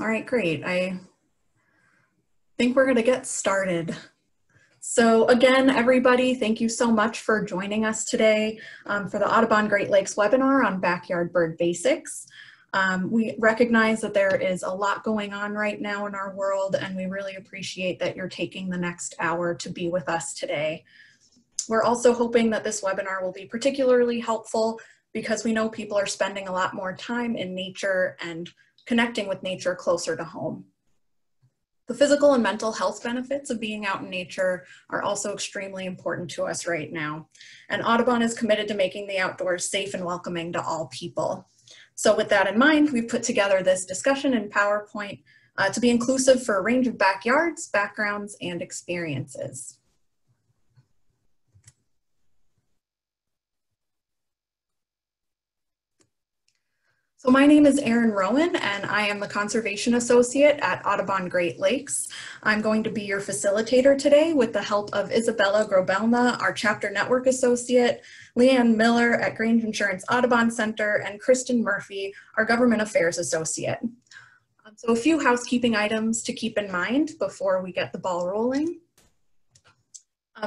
All right, great. I think we're going to get started. So again, everybody, thank you so much for joining us today for the Audubon Great Lakes webinar on backyard bird basics. We recognize that there is a lot going on right now in our world, and we really appreciate that you're taking the next hour to be with us today. We're also hoping that this webinar will be particularly helpful because we know people are spending a lot more time in nature and connecting with nature closer to home. The physical and mental health benefits of being out in nature are also extremely important to us right now. And Audubon is committed to making the outdoors safe and welcoming to all people. So with that in mind, we've put together this discussion in PowerPoint to be inclusive for a range of backyards, backgrounds, and experiences. So my name is Erin Rowan, and I am the Conservation Associate at Audubon Great Lakes. I'm going to be your facilitator today with the help of Isabella Grobelna, our Chapter Network Associate, Leanne Miller at Grange Insurance Audubon Center, and Kristen Murphy, our Government Affairs Associate. So a few housekeeping items to keep in mind before we get the ball rolling.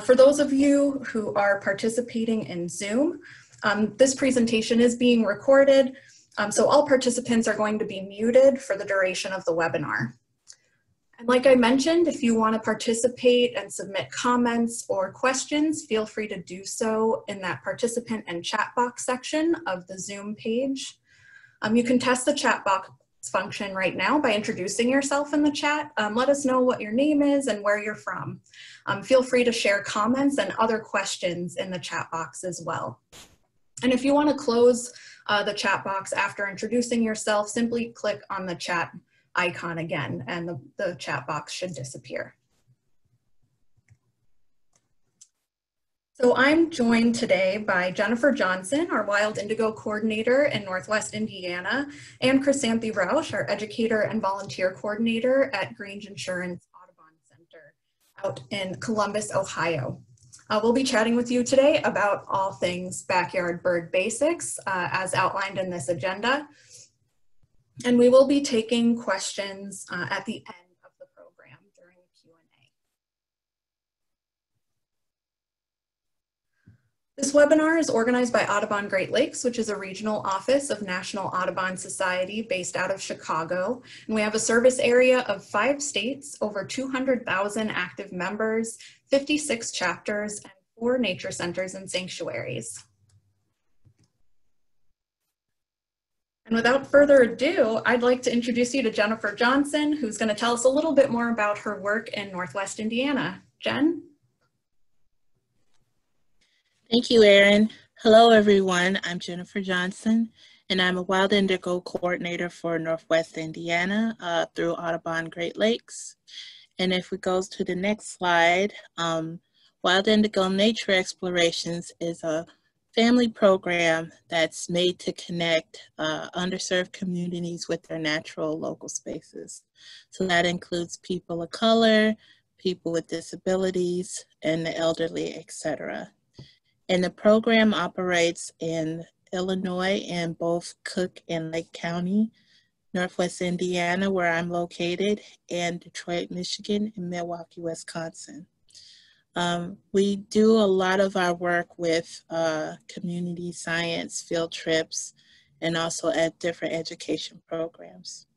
For those of you who are participating in Zoom, this presentation is being recorded. So all participants are going to be muted for the duration of the webinar. And like I mentioned, if you want to participate and submit comments or questions, feel free to do so in that participant and chat box section of the Zoom page. You can test the chat box function right now by introducing yourself in the chat. Let us know what your name is and where you're from. Feel free to share comments and other questions in the chat box as well. And if you want to close the chat box after introducing yourself, simply click on the chat icon again and the chat box should disappear. So I'm joined today by Jennifer Johnson, our Wild Indigo Coordinator in Northwest Indiana, and Chrysanthi Rausch, our Educator and Volunteer Coordinator at Grange Insurance Audubon Center out in Columbus, Ohio. We'll be chatting with you today about all things backyard bird basics as outlined in this agenda. And we will be taking questions at the end of the program during the Q&A. This webinar is organized by Audubon Great Lakes, which is a regional office of National Audubon Society based out of Chicago. And we have a service area of 5 states, over 200,000 active members, 56 chapters, and 4 nature centers and sanctuaries. And without further ado, I'd like to introduce you to Jennifer Johnson, who's going to tell us a little bit more about her work in Northwest Indiana. Jen? Thank you, Erin. Hello, everyone. I'm Jennifer Johnson, and I'm a Wild Indigo Coordinator for Northwest Indiana through Audubon Great Lakes. And if we go to the next slide, Wild Indigo Nature Explorations is a family program that's made to connect underserved communities with their natural local spaces. So that includes people of color, people with disabilities, and the elderly, etc. And the program operates in Illinois in both Cook and Lake County, Northwest Indiana, where I'm located, and Detroit, Michigan, and Milwaukee, Wisconsin. We do a lot of our work with community science, field trips, and also at different education programs.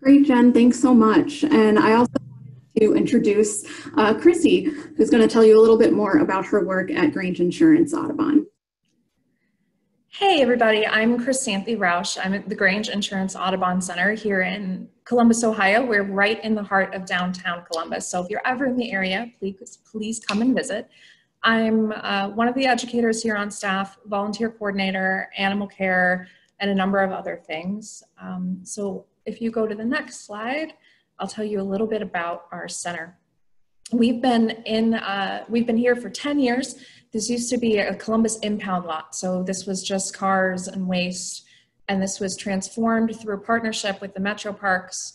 Great, Jen, thanks so much. And I also wanted to introduce Chrissy, who's going to tell you a little bit more about her work at Grange Insurance Audubon. Hey everybody, I'm Chrysanthi Rausch. I'm at the Grange Insurance Audubon Center here in Columbus, Ohio. We're right in the heart of downtown Columbus. So if you're ever in the area, please come and visit. I'm one of the educators here on staff, volunteer coordinator, animal care, and a number of other things. So if you go to the next slide, I'll tell you a little bit about our center. We've been here for 10 years. This used to be a Columbus impound lot. So this was just cars and waste. And this was transformed through a partnership with the Metro Parks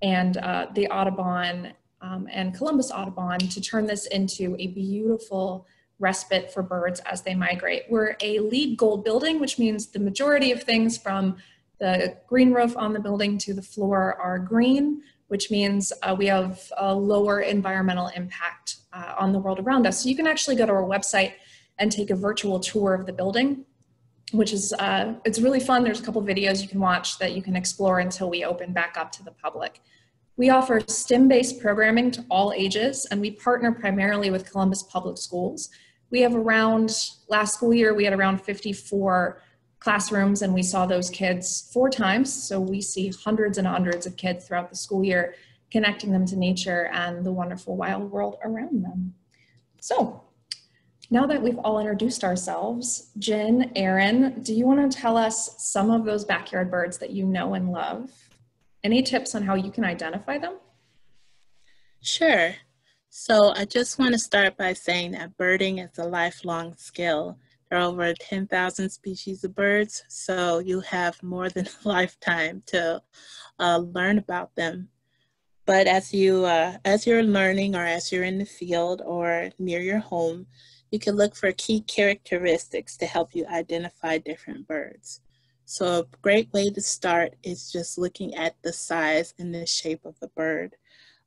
and the Audubon and Columbus Audubon to turn this into a beautiful respite for birds as they migrate. We're a LEED Gold building, which means the majority of things from the green roof on the building to the floor are green, which means we have a lower environmental impact on the world around us. So you can actually go to our website and take a virtual tour of the building, which is, it's really fun. There's a couple videos you can watch that you can explore until we open back up to the public. We offer STEM-based programming to all ages, and we partner primarily with Columbus Public Schools. We have last school year, we had around 54 classrooms, and we saw those kids 4 times. So we see hundreds and hundreds of kids throughout the school year, connecting them to nature and the wonderful wild world around them. So now that we've all introduced ourselves, Jen, Erin, do you want to tell us some of those backyard birds that you know and love? Any tips on how you can identify them? Sure. So I just want to start by saying that birding is a lifelong skill. There are over 10,000 species of birds, so you have more than a lifetime to learn about them. But as you're learning, or as you're in the field or near your home, you can look for key characteristics to help you identify different birds. So a great way to start is just looking at the size and the shape of the bird.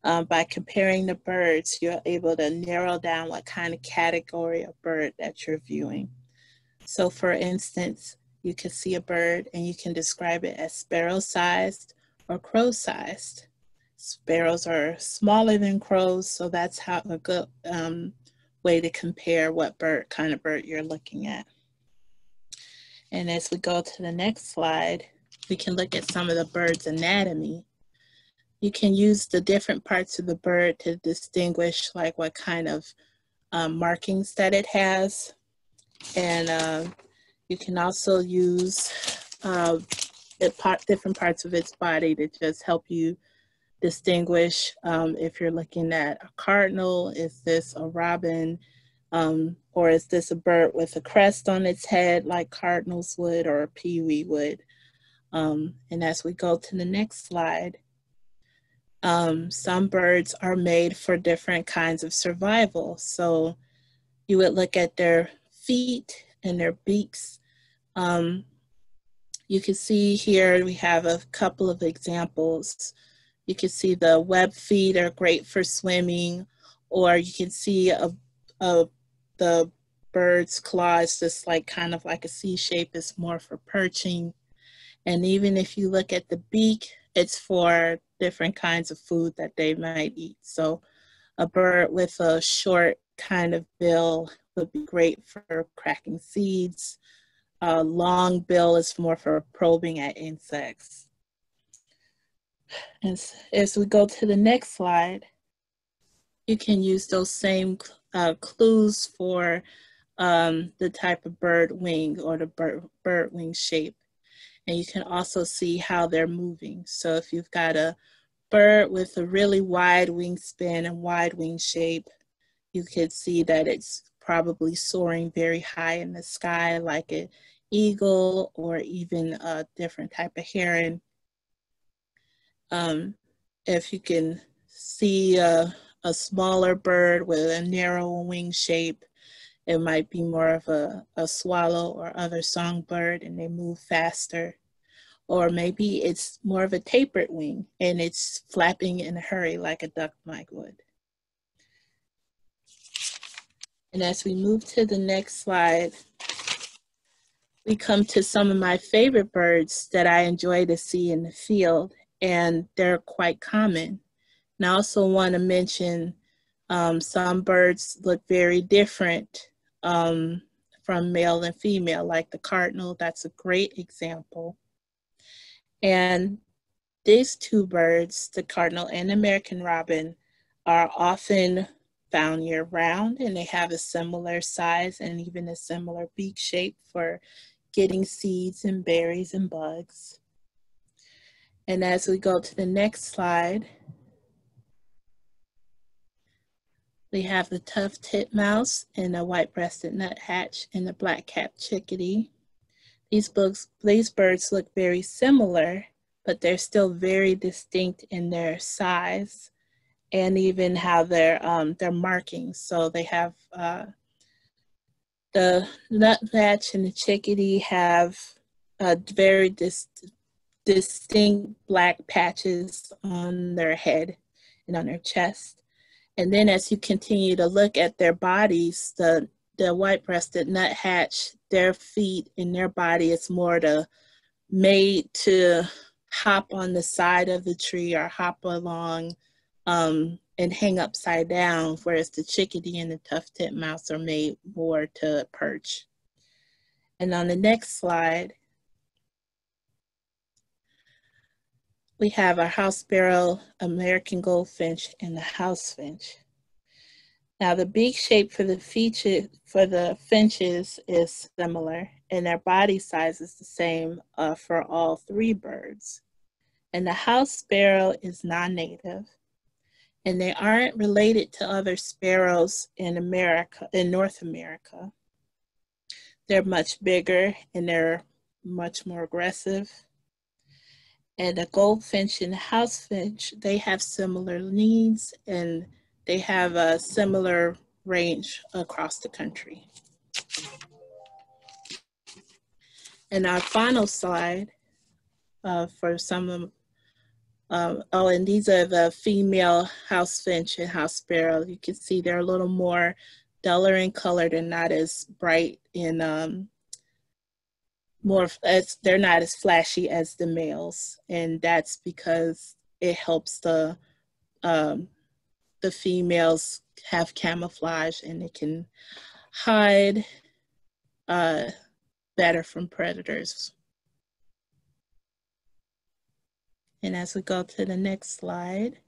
By comparing the birds, you're able to narrow down what kind of category of bird that you're viewing. So for instance, you can see a bird and you can describe it as sparrow-sized or crow-sized. Sparrows are smaller than crows, so that's how a good way to compare what kind of bird you're looking at. And as we go to the next slide, we can look at some of the bird's anatomy. You can use the different parts of the bird to distinguish like what kind of markings that it has. And you can also use different parts of its body to just help you distinguish if you're looking at a cardinal, is this a robin, or is this a bird with a crest on its head like cardinals would or a peewee would. And as we go to the next slide, some birds are made for different kinds of survival. So you would look at their feet and their beaks. You can see here we have a couple of examples. You can see the web feet are great for swimming, or you can see the bird's claws just like kind of like a C shape is more for perching. And even if you look at the beak, it's for different kinds of food that they might eat. So a bird with a short kind of bill would be great for cracking seeds. A long bill is more for probing at insects. And as we go to the next slide, you can use those same clues for the type of bird wing or the bird wing shape. And you can also see how they're moving. So if you've got a bird with a really wide wingspan and wide wing shape, you could see that it's probably soaring very high in the sky like an eagle or even a different type of heron. If you can see a smaller bird with a narrow wing shape, it might be more of a swallow or other songbird and they move faster. Or maybe it's more of a tapered wing and it's flapping in a hurry like a duck might would. And as we move to the next slide, we come to some of my favorite birds that I enjoy to see in the field, and they're quite common. And I also want to mention some birds look very different from male and female, like the cardinal. That's a great example. And these two birds, the cardinal and the American robin, are often found year-round, and they have a similar size and even a similar beak shape for getting seeds and berries and bugs. And as we go to the next slide, we have the tuft titmouse and the white-breasted nuthatch and the black-capped chickadee. These birds look very similar, but they're still very distinct in their size and even how their markings. So they have the nuthatch and the chickadee have very distinct black patches on their head and on their chest. And then as you continue to look at their bodies, the white-breasted nuthatch, their feet and their body is more made to hop on the side of the tree or hop along and hang upside down, whereas the chickadee and the tuft-tip mouse are made more to perch. And on the next slide, we have our house sparrow, American goldfinch, and the house finch. Now the beak shape for the finches is similar, and their body size is the same for all three birds. And the house sparrow is non-native, and they aren't related to other sparrows in North America. They're much bigger and they're much more aggressive. And the goldfinch and the house finch, they have similar needs and they have a similar range across the country. And our final slide for some of and these are the female house finch and house sparrow. You can see they're a little more duller in color. They're not as bright and they're not as flashy as the males, and that's because it helps the females have camouflage and they can hide better from predators. And as we go to the next slide,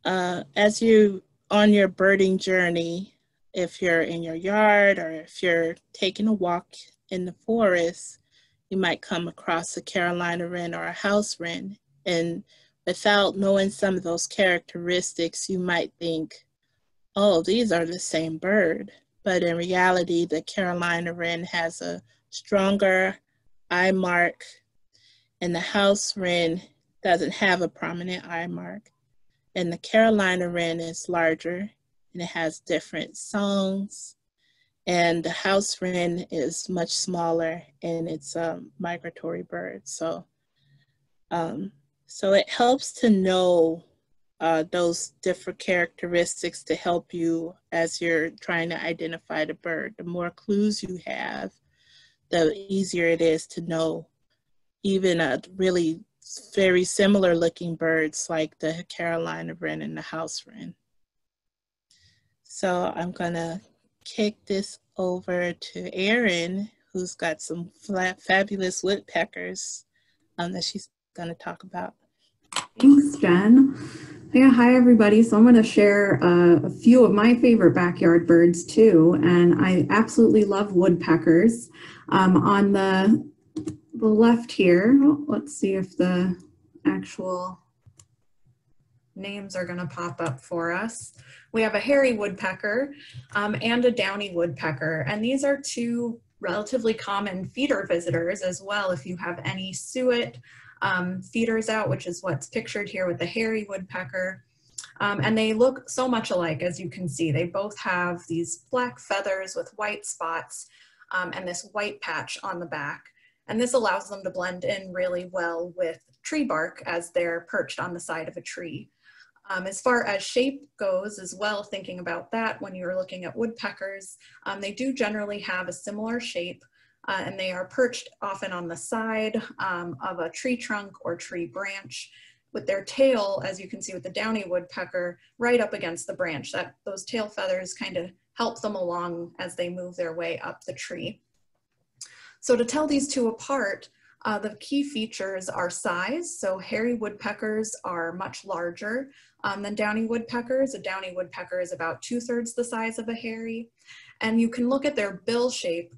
as you on your birding journey, if you're in your yard or if you're taking a walk in the forest, you might come across a Carolina wren or a house wren. And without knowing some of those characteristics, you might think, oh, these are the same bird. But in reality, the Carolina wren has a stronger eye mark, and the house wren doesn't have a prominent eye mark. And the Carolina wren is larger and it has different songs. And the house wren is much smaller and it's a migratory bird. So it helps to know those different characteristics to help you as you're trying to identify the bird. The more clues you have, the easier it is to know even a really very similar looking birds like the Carolina wren and the house wren. So I'm gonna kick this over to Erin, who's got some fabulous woodpeckers that she's gonna talk about. Thanks, Jen. Yeah, hi everybody. So I'm going to share a few of my favorite backyard birds too, and I absolutely love woodpeckers. On the left here, let's see if the actual names are going to pop up for us. We have a hairy woodpecker and a downy woodpecker, and these are two relatively common feeder visitors as well. If you have any suet feeders out, which is what's pictured here with the hairy woodpecker. And they look so much alike, as you can see. They both have these black feathers with white spots and this white patch on the back. And this allows them to blend in really well with tree bark as they're perched on the side of a tree. As far as shape goes as well, thinking about that when you're looking at woodpeckers, they do generally have a similar shape. And they are perched often on the side of a tree trunk or tree branch with their tail, as you can see with the downy woodpecker, right up against the branch. Those tail feathers kind of help them along as they move their way up the tree. So to tell these two apart, the key features are size. So hairy woodpeckers are much larger than downy woodpeckers. A downy woodpecker is about 2/3 the size of a hairy. And you can look at their bill shape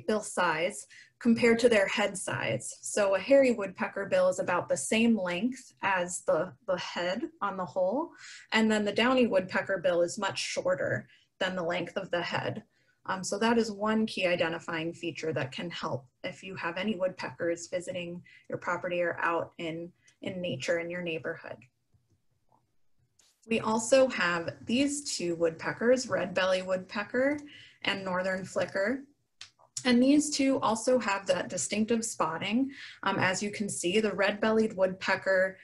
bill size compared to their head size. So a hairy woodpecker bill is about the same length as the head on the whole. And then the downy woodpecker bill is much shorter than the length of the head. So that is one key identifying feature that can help if you have any woodpeckers visiting your property or out in nature in your neighborhood. We also have these two woodpeckers, red-bellied woodpecker and northern flicker. And these two also have that distinctive spotting. As you can see, the red-bellied woodpecker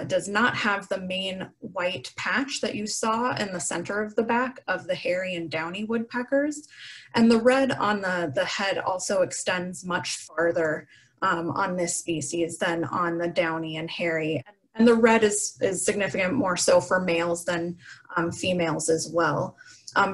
does not have the main white patch that you saw in the center of the back of the hairy and downy woodpeckers. And the red on the head also extends much farther on this species than on the downy and hairy. And the red is significant more so for males than females as well.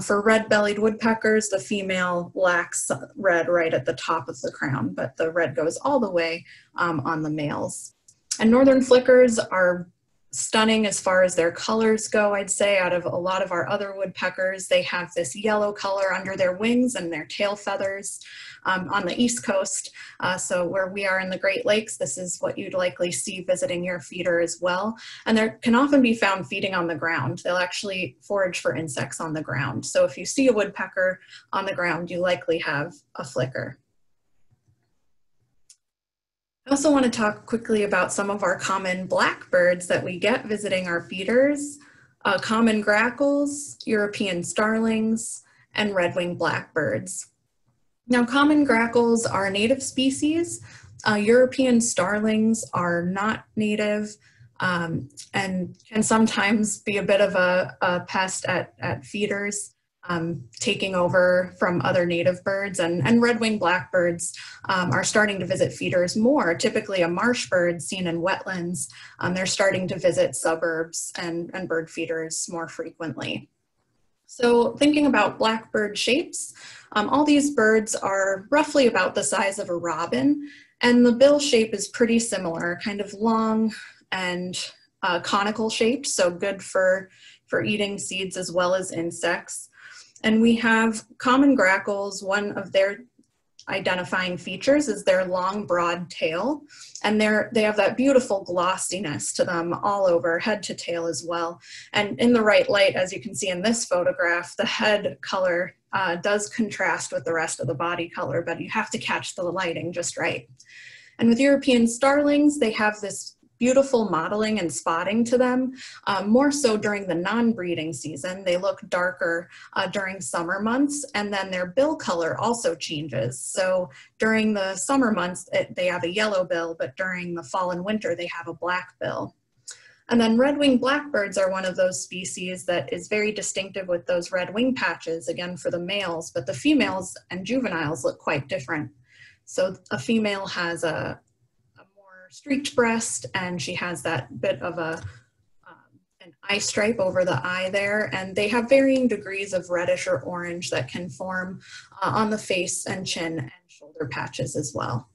For red-bellied woodpeckers, the female lacks red right at the top of the crown, but the red goes all the way on the males. And northern flickers are stunning as far as their colors go, I'd say. Out of a lot of our other woodpeckers, they have this yellow color under their wings and their tail feathers. On the East Coast, so where we are in the Great Lakes, this is what you'd likely see visiting your feeder as well. And they can often be found feeding on the ground. They'll actually forage for insects on the ground. So if you see a woodpecker on the ground, you likely have a flicker. I also want to talk quickly about some of our common blackbirds that we get visiting our feeders. Common grackles, European starlings, and red-winged blackbirds. Now, common grackles are native species. European starlings are not native and can sometimes be a bit of a pest at feeders, taking over from other native birds. And red-winged blackbirds are starting to visit feeders more. Typically a marsh bird seen in wetlands, they're starting to visit suburbs and bird feeders more frequently. So thinking about blackbird shapes, all these birds are roughly about the size of a robin, and the bill shape is pretty similar, kind of long and conical shaped, so good for eating seeds as well as insects. And we have common grackles. One of their identifying features is their long, broad tail, and they have that beautiful glossiness to them all over, head to tail as well. And in the right light, as you can see in this photograph, the head color does contrast with the rest of the body color, but you have to catch the lighting just right. And with European starlings, they have this beautiful mottling and spotting to them, more so during the non-breeding season. They look darker during summer months, and then their bill color also changes. So during the summer months, they have a yellow bill, but during the fall and winter, they have a black bill. And then red-winged blackbirds are one of those species that is very distinctive with those red wing patches, again for the males, but the females and juveniles look quite different. So a female has a more streaked breast, and she has that bit of an eye stripe over the eye there, and they have varying degrees of reddish or orange that can form on the face and chin and shoulder patches as well.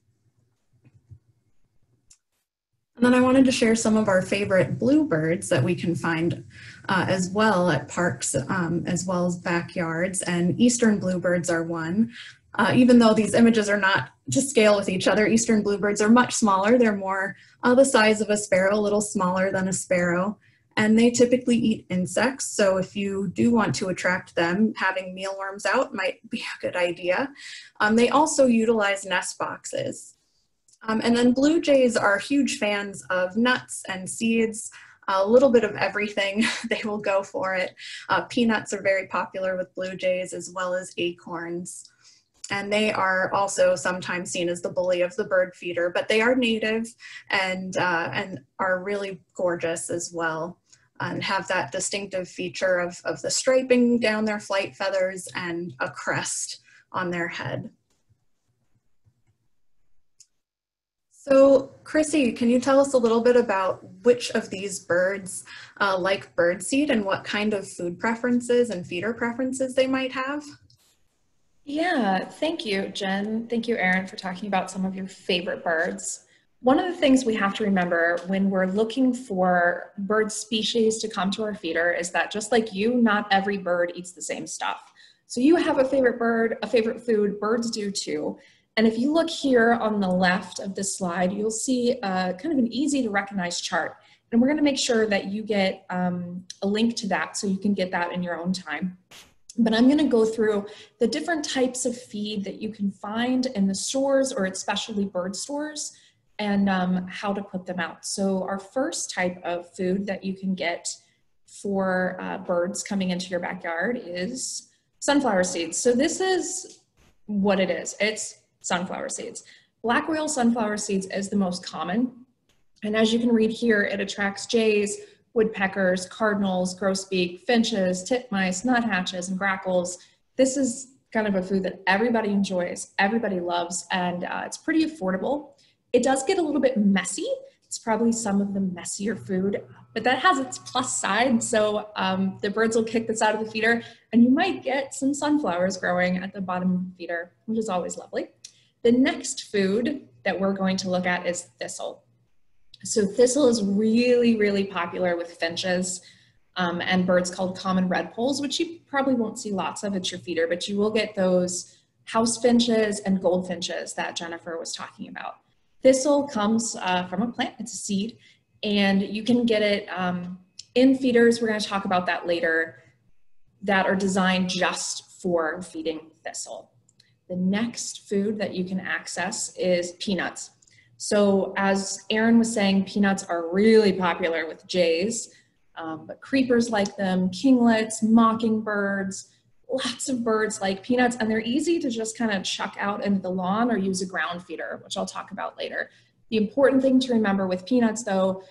And then I wanted to share some of our favorite bluebirds that we can find as well at parks as well as backyards, and eastern bluebirds are one. Even though these images are not to scale with each other, eastern bluebirds are much smaller. They're more the size of a sparrow, a little smaller than a sparrow, and they typically eat insects. So if you do want to attract them, having mealworms out might be a good idea. They also utilize nest boxes. And then blue jays are huge fans of nuts and seeds, a little bit of everything. They will go for it. Peanuts are very popular with blue jays, as well as acorns. And they are also sometimes seen as the bully of the bird feeder, but they are native and are really gorgeous as well, and have that distinctive feature of the striping down their flight feathers and a crest on their head. So Chrissy, can you tell us a little bit about which of these birds like birdseed and what kind of food preferences and feeder preferences they might have? Yeah, thank you, Jen. Thank you, Erin, for talking about some of your favorite birds. One of the things we have to remember when we're looking for bird species to come to our feeder is that just like you, not every bird eats the same stuff. So you have a favorite bird, a favorite food, birds do too. And if you look here on the left of this slide, you'll see kind of an easy to recognize chart. And we're gonna make sure that you get a link to that so you can get that in your own time. But I'm gonna go through the different types of feed that you can find in the stores or especially bird stores, and how to put them out. So our first type of food that you can get for birds coming into your backyard is sunflower seeds. So this is what it is. It's sunflower seeds. Black oil sunflower seeds is the most common. And as you can read here, it attracts jays, woodpeckers, cardinals, grosbeak, finches, titmice, nuthatches, and grackles. This is kind of a food that everybody enjoys, everybody loves, and it's pretty affordable. It does get a little bit messy. It's probably some of the messier food, but that has its plus side. So the birds will kick this out of the feeder, and you might get some sunflowers growing at the bottom of the feeder, which is always lovely. The next food that we're going to look at is thistle. So thistle is really, really popular with finches and birds called common redpolls, which you probably won't see lots of at your feeder, but you will get those house finches and goldfinches that Jennifer was talking about. Thistle comes from a plant, it's a seed, and you can get it in feeders, we're gonna talk about that later, that are designed just for feeding thistle. The next food that you can access is peanuts. So as Erin was saying, peanuts are really popular with jays, but creepers like them, kinglets, mockingbirds, lots of birds like peanuts, and they're easy to just kind of chuck out into the lawn or use a ground feeder, which I'll talk about later. The important thing to remember with peanuts though,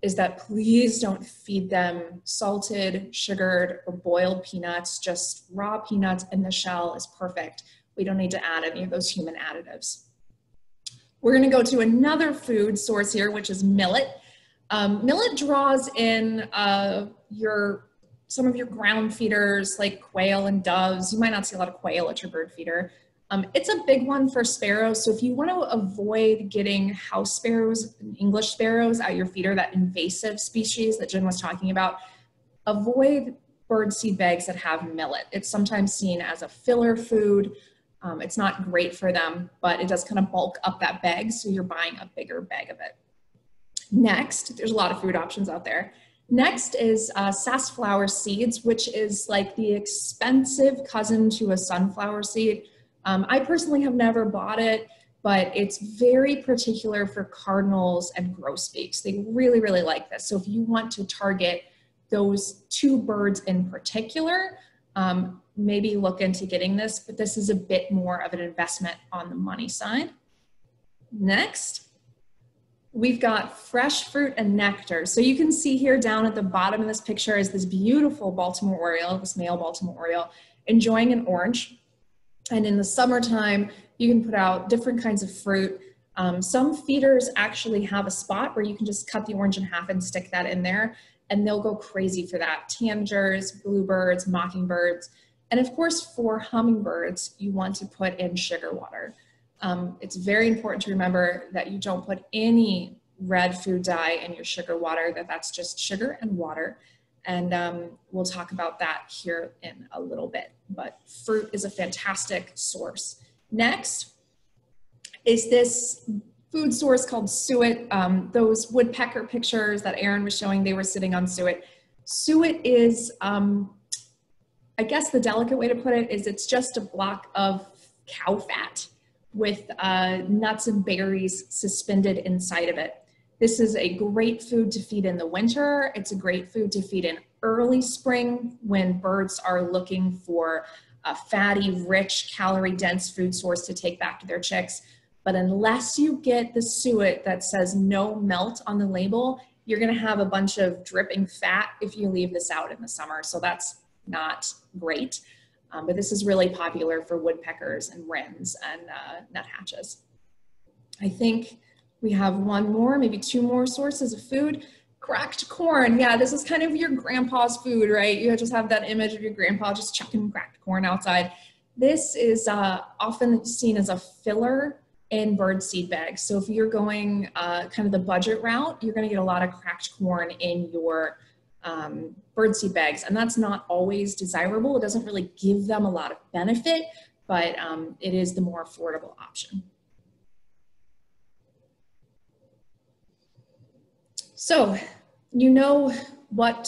is that please don't feed them salted, sugared, or boiled peanuts. Just raw peanuts in the shell is perfect. We don't need to add any of those human additives. We're gonna go to another food source here, which is millet. Millet draws in some of your ground feeders like quail and doves. You might not see a lot of quail at your bird feeder. It's a big one for sparrows. So if you want to avoid getting house sparrows and English sparrows at your feeder, that invasive species that Jen was talking about, avoid bird seed bags that have millet. It's sometimes seen as a filler food. It's not great for them, but it does kind of bulk up that bag, so you're buying a bigger bag of it. Next, there's a lot of food options out there. Next is sassaflower seeds, which is like the expensive cousin to a sunflower seed. I personally have never bought it, but it's very particular for cardinals and grosbeaks. They really, really like this. So if you want to target those two birds in particular, maybe look into getting this, but this is a bit more of an investment on the money side. Next, we've got fresh fruit and nectar. So you can see here down at the bottom of this picture is this beautiful Baltimore Oriole, this male Baltimore Oriole, enjoying an orange. And in the summertime, you can put out different kinds of fruit. Some feeders actually have a spot where you can just cut the orange in half and stick that in there, and they'll go crazy for that. Tanagers, bluebirds, mockingbirds. And of course, for hummingbirds, you want to put in sugar water. It's very important to remember that you don't put any red food dye in your sugar water, that's just sugar and water. And we'll talk about that here in a little bit, but fruit is a fantastic source. Next is this food source called suet. Those woodpecker pictures that Erin was showing, they were sitting on suet. Suet is, I guess the delicate way to put it is it's just a block of cow fat with nuts and berries suspended inside of it. This is a great food to feed in the winter. It's a great food to feed in early spring when birds are looking for a fatty, rich, calorie-dense food source to take back to their chicks. But unless you get the suet that says no melt on the label, you're gonna have a bunch of dripping fat if you leave this out in the summer. So that's not great. But this is really popular for woodpeckers and wrens and nuthatches. I think we have one more, maybe two more sources of food. Cracked corn. Yeah, this is kind of your grandpa's food, right? You just have that image of your grandpa just chucking cracked corn outside. This is often seen as a filler in bird seed bags. So if you're going kind of the budget route, you're gonna get a lot of cracked corn in your bird seed bags, and that's not always desirable. It doesn't really give them a lot of benefit, but it is the more affordable option. So you know what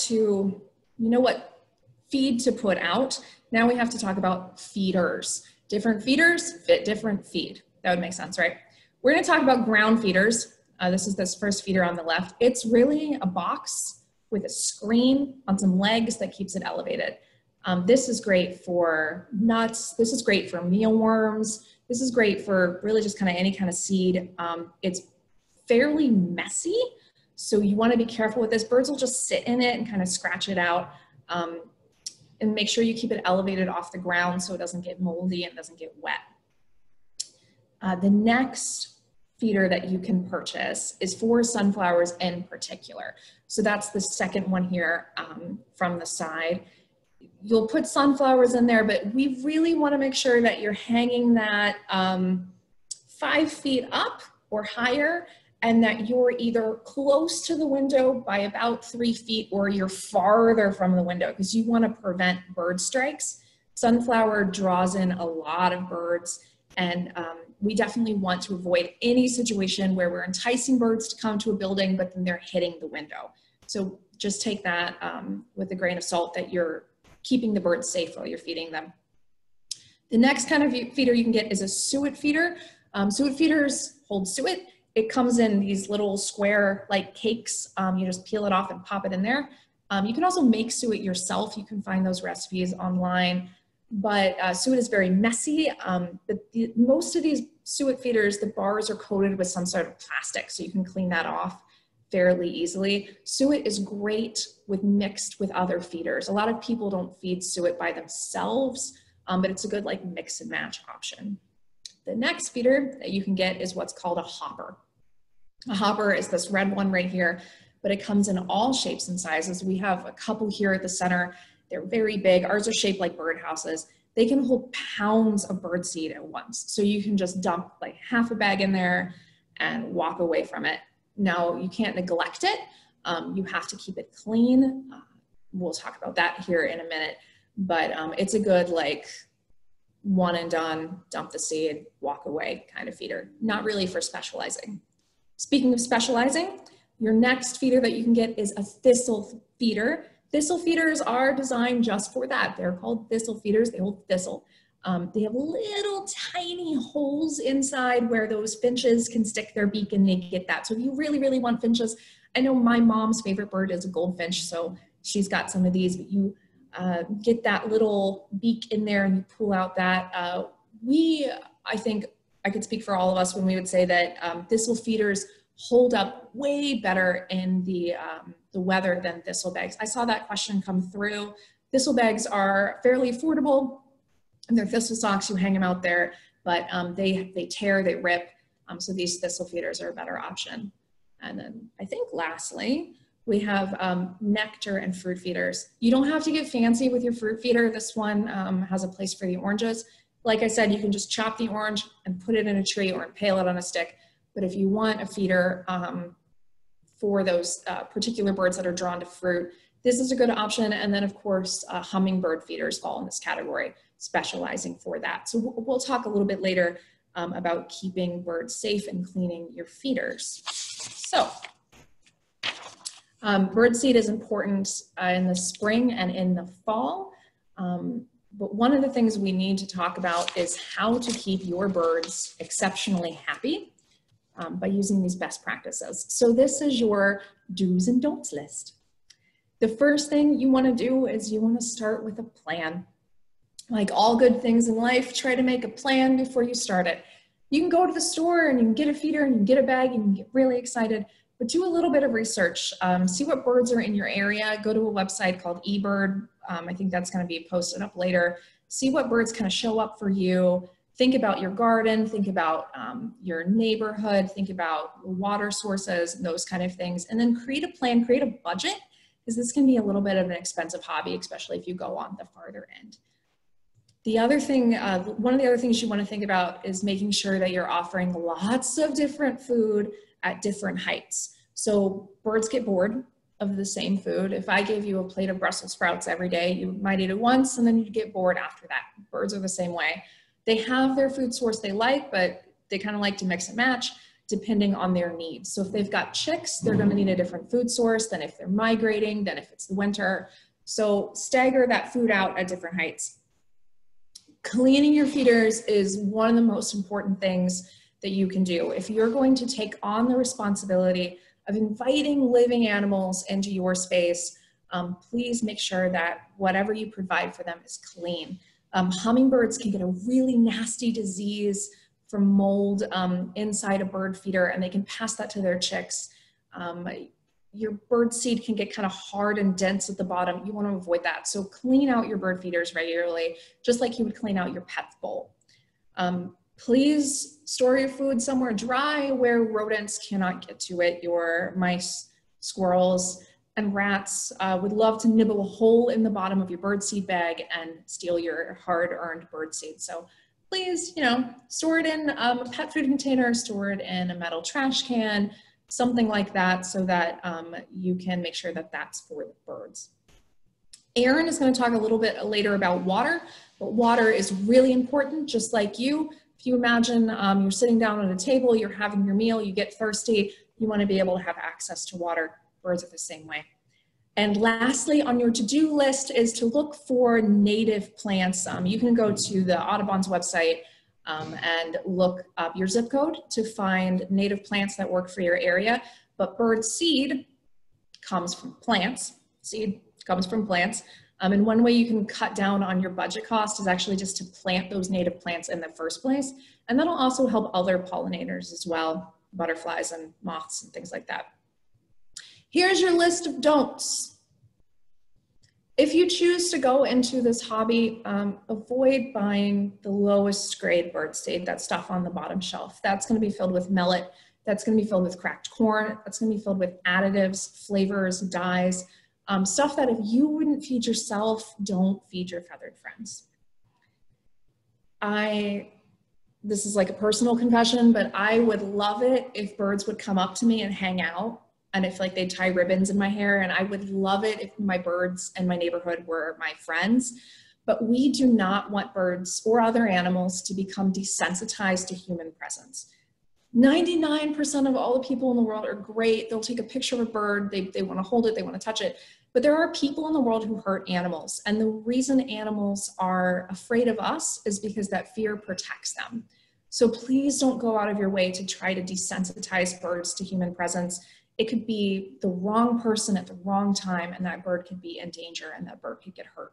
feed to put out. Now we have to talk about feeders. Different feeders fit different feed. That would make sense, right? We're gonna talk about ground feeders. This is this first feeder on the left. It's really a box with a screen on some legs that keeps it elevated. This is great for nuts. This is great for mealworms. This is great for really just kind of any kind of seed. It's fairly messy, so you want to be careful with this. Birds will just sit in it and kind of scratch it out. And make sure you keep it elevated off the ground so it doesn't get moldy and doesn't get wet. The next feeder that you can purchase is for sunflowers in particular. So that's the second one here from the side. You'll put sunflowers in there, but we really want to make sure that you're hanging that 5 feet up or higher, and that you're either close to the window by about 3 feet or you're farther from the window, because you want to prevent bird strikes. Sunflower draws in a lot of birds, and we definitely want to avoid any situation where we're enticing birds to come to a building, but then they're hitting the window. So just take that with a grain of salt, that you're keeping the birds safe while you're feeding them. The next kind of feeder you can get is a suet feeder. Suet feeders hold suet. It comes in these little square like cakes. You just peel it off and pop it in there. You can also make suet yourself. You can find those recipes online, but suet is very messy. Most of these suet feeders, the bars are coated with some sort of plastic, so you can clean that off fairly easily. Suet is great mixed with other feeders. A lot of people don't feed suet by themselves, but it's a good like mix and match option. The next feeder that you can get is what's called a hopper. A hopper is this red one right here, but it comes in all shapes and sizes. We have a couple here at the center. They're very big. Ours are shaped like birdhouses. They can hold pounds of bird seed at once. So you can just dump like half a bag in there and walk away from it. Now, you can't neglect it. You have to keep it clean. We'll talk about that here in a minute, but it's a good like one and done, dump the seed, walk away kind of feeder. Not really for specializing. Speaking of specializing, your next feeder that you can get is a thistle feeder. Thistle feeders are designed just for that. They're called thistle feeders. They hold thistle. They have little tiny holes inside where those finches can stick their beak and they get that. So if you really, really want finches, I know my mom's favorite bird is a goldfinch, so she's got some of these, but you get that little beak in there and you pull out that. I think I could speak for all of us when we would say that thistle feeders hold up way better in the weather than thistle bags. I saw that question come through. Thistle bags are fairly affordable, and they're thistle socks. You hang them out there, but they tear, they rip. So these thistle feeders are a better option. And then I think lastly, we have nectar and fruit feeders. You don't have to get fancy with your fruit feeder. This one has a place for the oranges. Like I said, you can just chop the orange and put it in a tree or impale it on a stick. But if you want a feeder for those particular birds that are drawn to fruit, this is a good option. And then of course, hummingbird feeders fall in this category, specializing for that. So we'll talk a little bit later about keeping birds safe and cleaning your feeders. So bird seed is important in the spring and in the fall. But one of the things we need to talk about is how to keep your birds exceptionally happy by using these best practices. So this is your do's and don'ts list. The first thing you want to do is you want to start with a plan. Like all good things in life, try to make a plan before you start it. You can go to the store and you can get a feeder and you can get a bag and you can get really excited, but do a little bit of research. See what birds are in your area. Go to a website called eBird. I think that's going to be posted up later. See what birds kind of show up for you. Think about your garden, think about your neighborhood, think about water sources, those kind of things, and then create a plan, create a budget, because this can be a little bit of an expensive hobby, especially if you go on the farther end. The other thing, one of the other things you want to think about is making sure that you're offering lots of different food at different heights. So birds get bored of the same food. If I gave you a plate of Brussels sprouts every day, you might eat it once and then you'd get bored after that. Birds are the same way. They have their food source they like, but they kind of like to mix and match depending on their needs. So if they've got chicks, they're going to need a different food source than if they're migrating, than if it's the winter. So stagger that food out at different heights. Cleaning your feeders is one of the most important things that you can do. If you're going to take on the responsibility of inviting living animals into your space, please make sure that whatever you provide for them is clean. Hummingbirds can get a really nasty disease from mold inside a bird feeder, and they can pass that to their chicks. Your bird seed can get kind of hard and dense at the bottom. You want to avoid that. So clean out your bird feeders regularly, just like you would clean out your pet's bowl. Please store your food somewhere dry where rodents cannot get to it. Your mice, squirrels, and rats would love to nibble a hole in the bottom of your bird seed bag and steal your hard-earned bird seed. So please, store it in a pet food container, store it in a metal trash can, something like that, so that you can make sure that that's for the birds. Erin is going to talk a little bit later about water, but water is really important, just like you. If you imagine you're sitting down at a table, you're having your meal, you get thirsty, you want to be able to have access to water. Birds are the same way. And lastly, on your to-do list is to look for native plants. You can go to the Audubon's website and look up your zip code to find native plants that work for your area. But bird seed comes from plants. Seed comes from plants. And one way you can cut down on your budget cost is actually just to plant those native plants in the first place. And that'll also help other pollinators as well, butterflies and moths and things like that. Here's your list of don'ts. If you choose to go into this hobby, avoid buying the lowest grade bird seed, that stuff on the bottom shelf. That's going to be filled with millet. That's going to be filled with cracked corn. That's going to be filled with additives, flavors, dyes, stuff that if you wouldn't feed yourself, don't feed your feathered friends. This is like a personal confession, but I would love it if birds would come up to me and hang out, and if like they'd tie ribbons in my hair, and I would love it if my birds in my neighborhood were my friends. But we do not want birds or other animals to become desensitized to human presence. 99% of all the people in the world are great. They'll take a picture of a bird, they want to hold it, they want to touch it. But there are people in the world who hurt animals. And the reason animals are afraid of us is because that fear protects them. So please don't go out of your way to try to desensitize birds to human presence. It could be the wrong person at the wrong time, and that bird could be in danger and that bird could get hurt.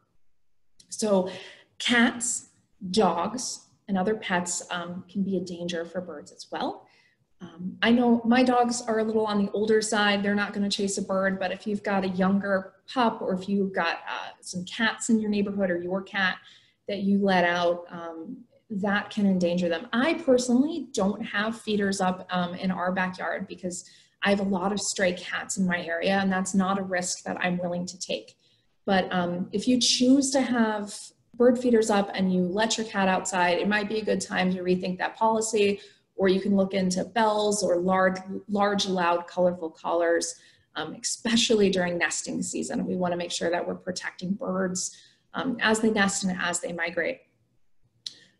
So cats, dogs, and other pets can be a danger for birds as well. I know my dogs are a little on the older side. They're not going to chase a bird, but if you've got a younger pup, or if you've got some cats in your neighborhood, or your cat that you let out, that can endanger them. I personally don't have feeders up in our backyard because I have a lot of stray cats in my area, and that's not a risk that I'm willing to take. But if you choose to have bird feeders up and you let your cat outside, it might be a good time to rethink that policy. Or you can look into bells or large, loud, colorful collars, especially during nesting season. We want to make sure that we're protecting birds as they nest and as they migrate.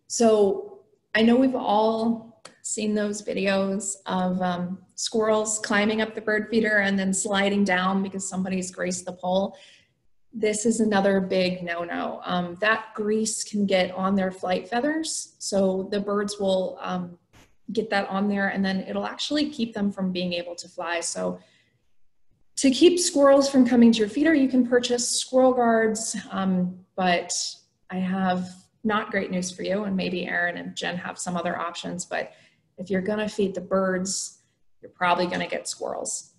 So I know we've all seen those videos of squirrels climbing up the bird feeder and then sliding down because somebody's graced the pole. This is another big no-no. That grease can get on their flight feathers, so the birds will get that on there, and then it'll actually keep them from being able to fly. So to keep squirrels from coming to your feeder, you can purchase squirrel guards, but I have not great news for you, and maybe Erin and Jen have some other options, but if you're gonna feed the birds, you're probably gonna get squirrels.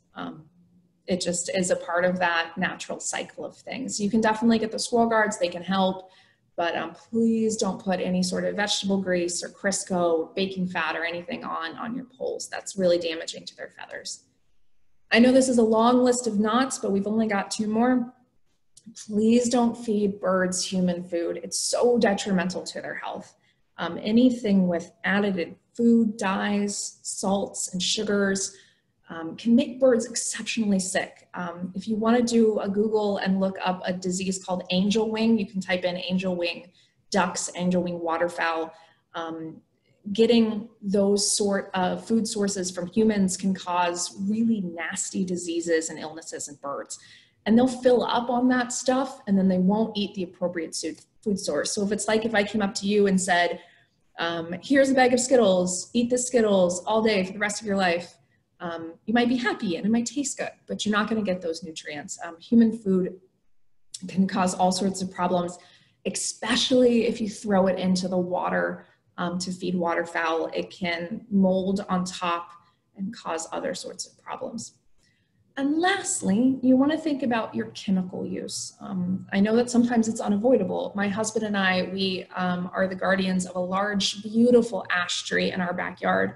It just is a part of that natural cycle of things. You can definitely get the squirrel guards, they can help, but please don't put any sort of vegetable grease or Crisco, baking fat, or anything on your poles. That's really damaging to their feathers. I know this is a long list of nots, but we've only got 2 more. Please don't feed birds human food. It's so detrimental to their health. Anything with added food, dyes, salts, and sugars can make birds exceptionally sick. If you want to do a Google and look up a disease called angel wing, you can type in angel wing ducks, angel wing waterfowl. Getting those sort of food sources from humans can cause really nasty diseases and illnesses in birds. And they'll fill up on that stuff, and then they won't eat the appropriate food source. So if it's like if I came up to you and said, here's a bag of Skittles, eat the Skittles all day for the rest of your life, you might be happy and it might taste good, but you're not going to get those nutrients. Human food can cause all sorts of problems, especially if you throw it into the water to feed waterfowl. It can mold on top and cause other sorts of problems. And lastly, you want to think about your chemical use. I know that sometimes it's unavoidable. My husband and I, we are the guardians of a large, beautiful ash tree in our backyard.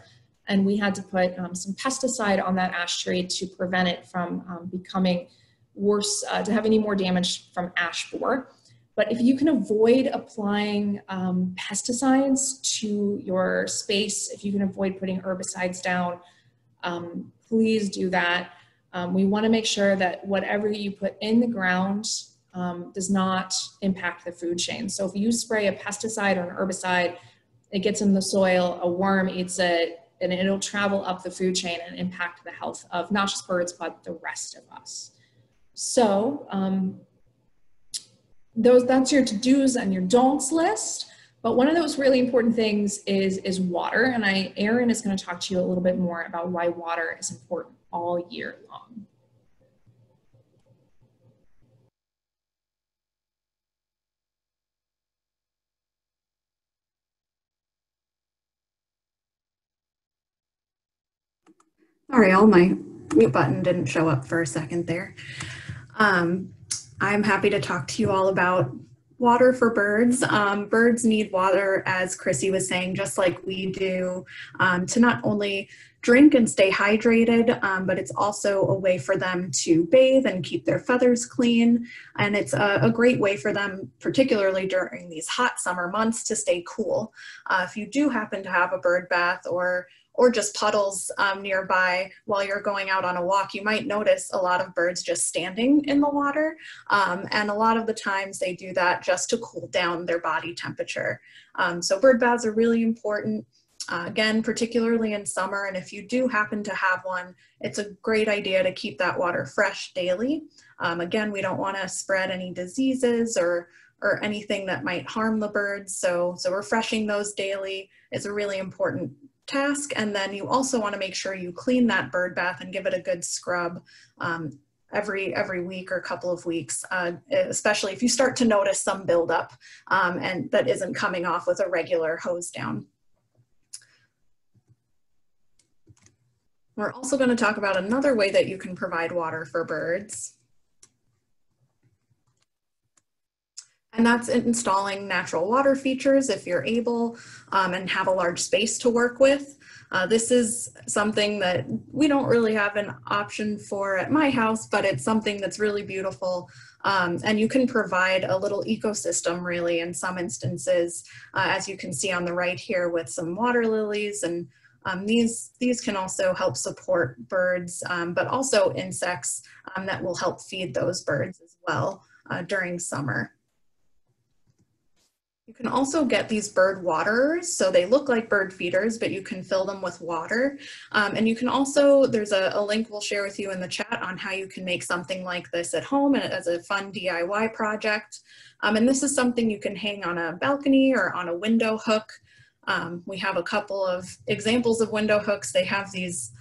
And we had to put some pesticide on that ash tree to prevent it from becoming worse, to have any more damage from ash borer. But if you can avoid applying pesticides to your space, if you can avoid putting herbicides down, please do that. We want to make sure that whatever you put in the ground does not impact the food chain. So if you spray a pesticide or an herbicide, it gets in the soil, a worm eats it, and it'll travel up the food chain and impact the health of not just birds, but the rest of us. So that's your to-dos and your don'ts list. But one of those really important things is water. And Erin is going to talk to you a little bit more about why water is important all year long. Sorry, my mute button didn't show up for a second there. I'm happy to talk to you all about water for birds. Birds need water, as Chrissy was saying, just like we do, to not only drink and stay hydrated, but it's also a way for them to bathe and keep their feathers clean. And it's a great way for them, particularly during these hot summer months, to stay cool. If you do happen to have a bird bath or just puddles nearby while you're going out on a walk, you might notice a lot of birds just standing in the water. And a lot of the times they do that just to cool down their body temperature. So bird baths are really important, again, particularly in summer. And if you do happen to have one, it's a great idea to keep that water fresh daily. Again, we don't want to spread any diseases or anything that might harm the birds. So refreshing those daily is a really important task. And then you also want to make sure you clean that bird bath and give it a good scrub every week or couple of weeks, especially if you start to notice some buildup and that isn't coming off with a regular hose down. We're also going to talk about another way that you can provide water for birds. And that's installing natural water features if you're able and have a large space to work with. This is something that we don't really have an option for at my house, but it's something that's really beautiful. And you can provide a little ecosystem really in some instances, as you can see on the right here with some water lilies. And these can also help support birds, but also insects that will help feed those birds as well during summer. You can also get these bird waterers, so they look like bird feeders, but you can fill them with water. And you can also, there's a link we'll share with you in the chat on how you can make something like this at home and as a fun DIY project. And this is something you can hang on a balcony or on a window hook. We have a couple of examples of window hooks. They have these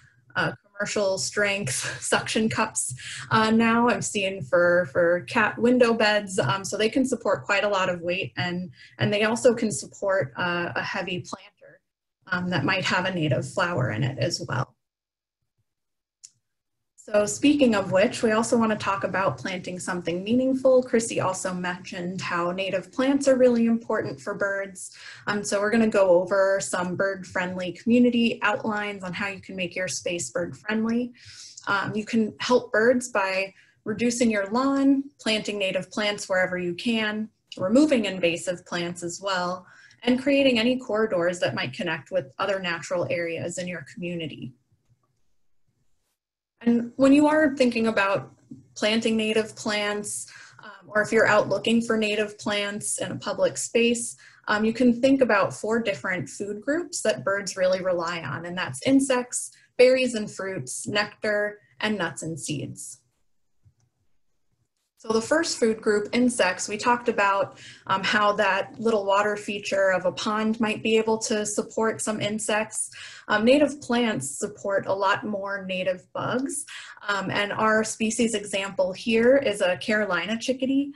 commercial strength suction cups now I've seen for cat window beds, so they can support quite a lot of weight, and they also can support a heavy planter that might have a native flower in it as well. So speaking of which, we also want to talk about planting something meaningful. Chrissy also mentioned how native plants are really important for birds. So we're going to go over some bird-friendly community outlines on how you can make your space bird-friendly. You can help birds by reducing your lawn, planting native plants wherever you can, removing invasive plants as well, and creating any corridors that might connect with other natural areas in your community. And when you are thinking about planting native plants, or if you're out looking for native plants in a public space, you can think about 4 different food groups that birds really rely on, and that's insects, berries and fruits, nectar, and nuts and seeds. So the first food group, insects, we talked about how that little water feature of a pond might be able to support some insects. Native plants support a lot more native bugs. And our species example here is a Carolina chickadee.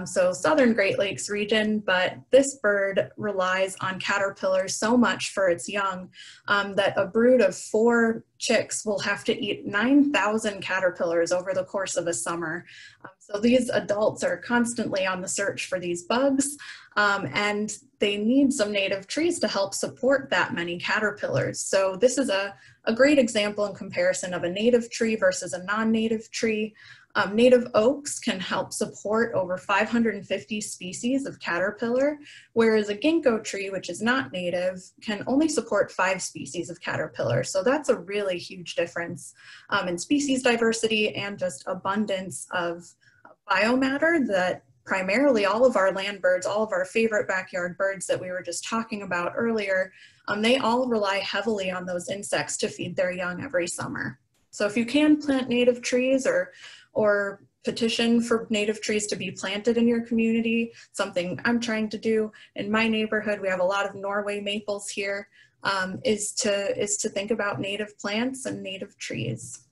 So southern Great Lakes region, but this bird relies on caterpillars so much for its young that a brood of 4 chicks will have to eat 9,000 caterpillars over the course of a summer. So these adults are constantly on the search for these bugs, and they need some native trees to help support that many caterpillars. So this is a great example in comparison of a native tree versus a non-native tree. Native oaks can help support over 550 species of caterpillar, whereas a ginkgo tree, which is not native, can only support 5 species of caterpillar. So that's a really huge difference in species diversity and just abundance of biomatter that primarily all of our land birds, all of our favorite backyard birds that we were just talking about earlier, they all rely heavily on those insects to feed their young every summer. So if you can plant native trees or petition for native trees to be planted in your community, something I'm trying to do in my neighborhood, we have a lot of Norway maples here, is to think about native plants and native trees.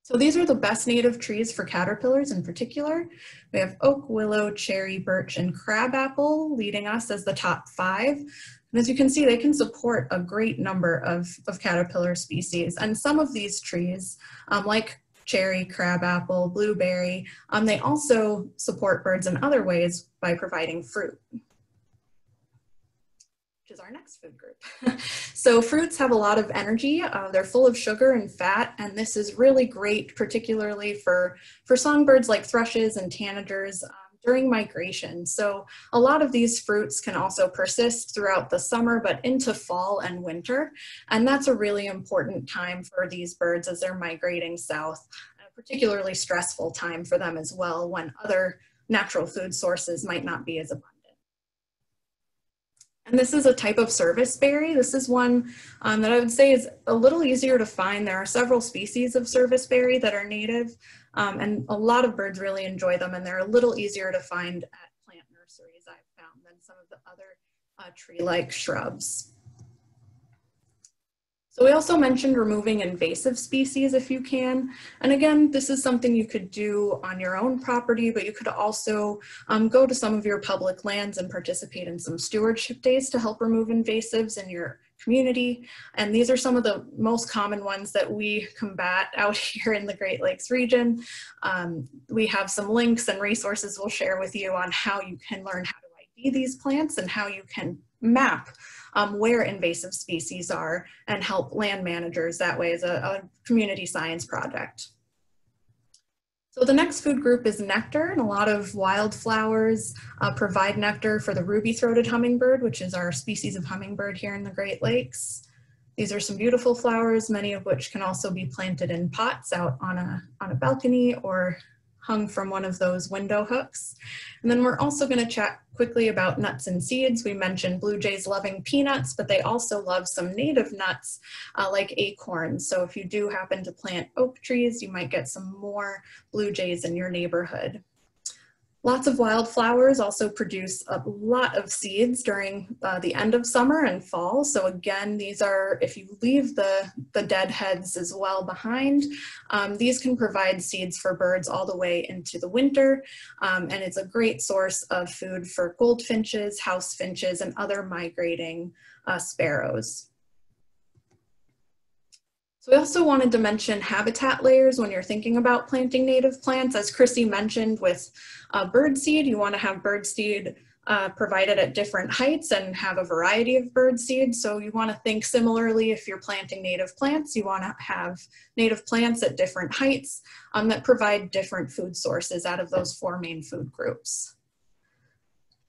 So these are the best native trees for caterpillars in particular. We have oak, willow, cherry, birch, and crabapple leading us as the top 5. And as you can see, they can support a great number of caterpillar species. And some of these trees, like cherry, crabapple, blueberry, they also support birds in other ways by providing fruit, which is our next food group. So fruits have a lot of energy. They're full of sugar and fat, and this is really great, particularly for songbirds like thrushes and tanagers during migration. So a lot of these fruits can also persist throughout the summer, but into fall and winter. And that's a really important time for these birds as they're migrating south, a particularly stressful time for them as well when other natural food sources might not be as abundant. And this is a type of service berry. This is one that I would say is a little easier to find. There are several species of service berry that are native, and a lot of birds really enjoy them, and they're a little easier to find at plant nurseries, I've found, than some of the other tree-like shrubs. So we also mentioned removing invasive species if you can. And again, this is something you could do on your own property, but you could also go to some of your public lands and participate in some stewardship days to help remove invasives in your community. And these are some of the most common ones that we combat out here in the Great Lakes region. We have some links and resources we'll share with you on how you can learn how to ID these plants and how you can map where invasive species are and help land managers that way as a community science project. So the next food group is nectar, and a lot of wildflowers provide nectar for the ruby-throated hummingbird, which is our species of hummingbird here in the Great Lakes. These are some beautiful flowers, many of which can also be planted in pots out on a balcony or hung from one of those window hooks. And then we're also going to chat quickly about nuts and seeds. We mentioned blue jays loving peanuts, but they also love some native nuts like acorns. So if you do happen to plant oak trees, you might get some more blue jays in your neighborhood. Lots of wildflowers also produce a lot of seeds during the end of summer and fall. So again, these are, if you leave the dead heads as well behind, these can provide seeds for birds all the way into the winter. And it's a great source of food for goldfinches, house finches, and other migrating sparrows. So we also wanted to mention habitat layers when you're thinking about planting native plants. As Chrissy mentioned with birdseed, you want to have birdseed provided at different heights and have a variety of birdseed. So you want to think similarly if you're planting native plants, you want to have native plants at different heights that provide different food sources out of those 4 main food groups.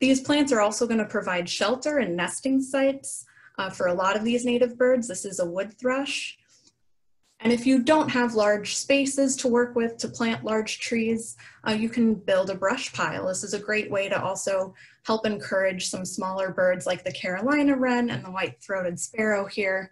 These plants are also going to provide shelter and nesting sites for a lot of these native birds. This is a wood thrush. And if you don't have large spaces to work with to plant large trees, you can build a brush pile. This is a great way to also help encourage some smaller birds like the Carolina wren and the white-throated sparrow here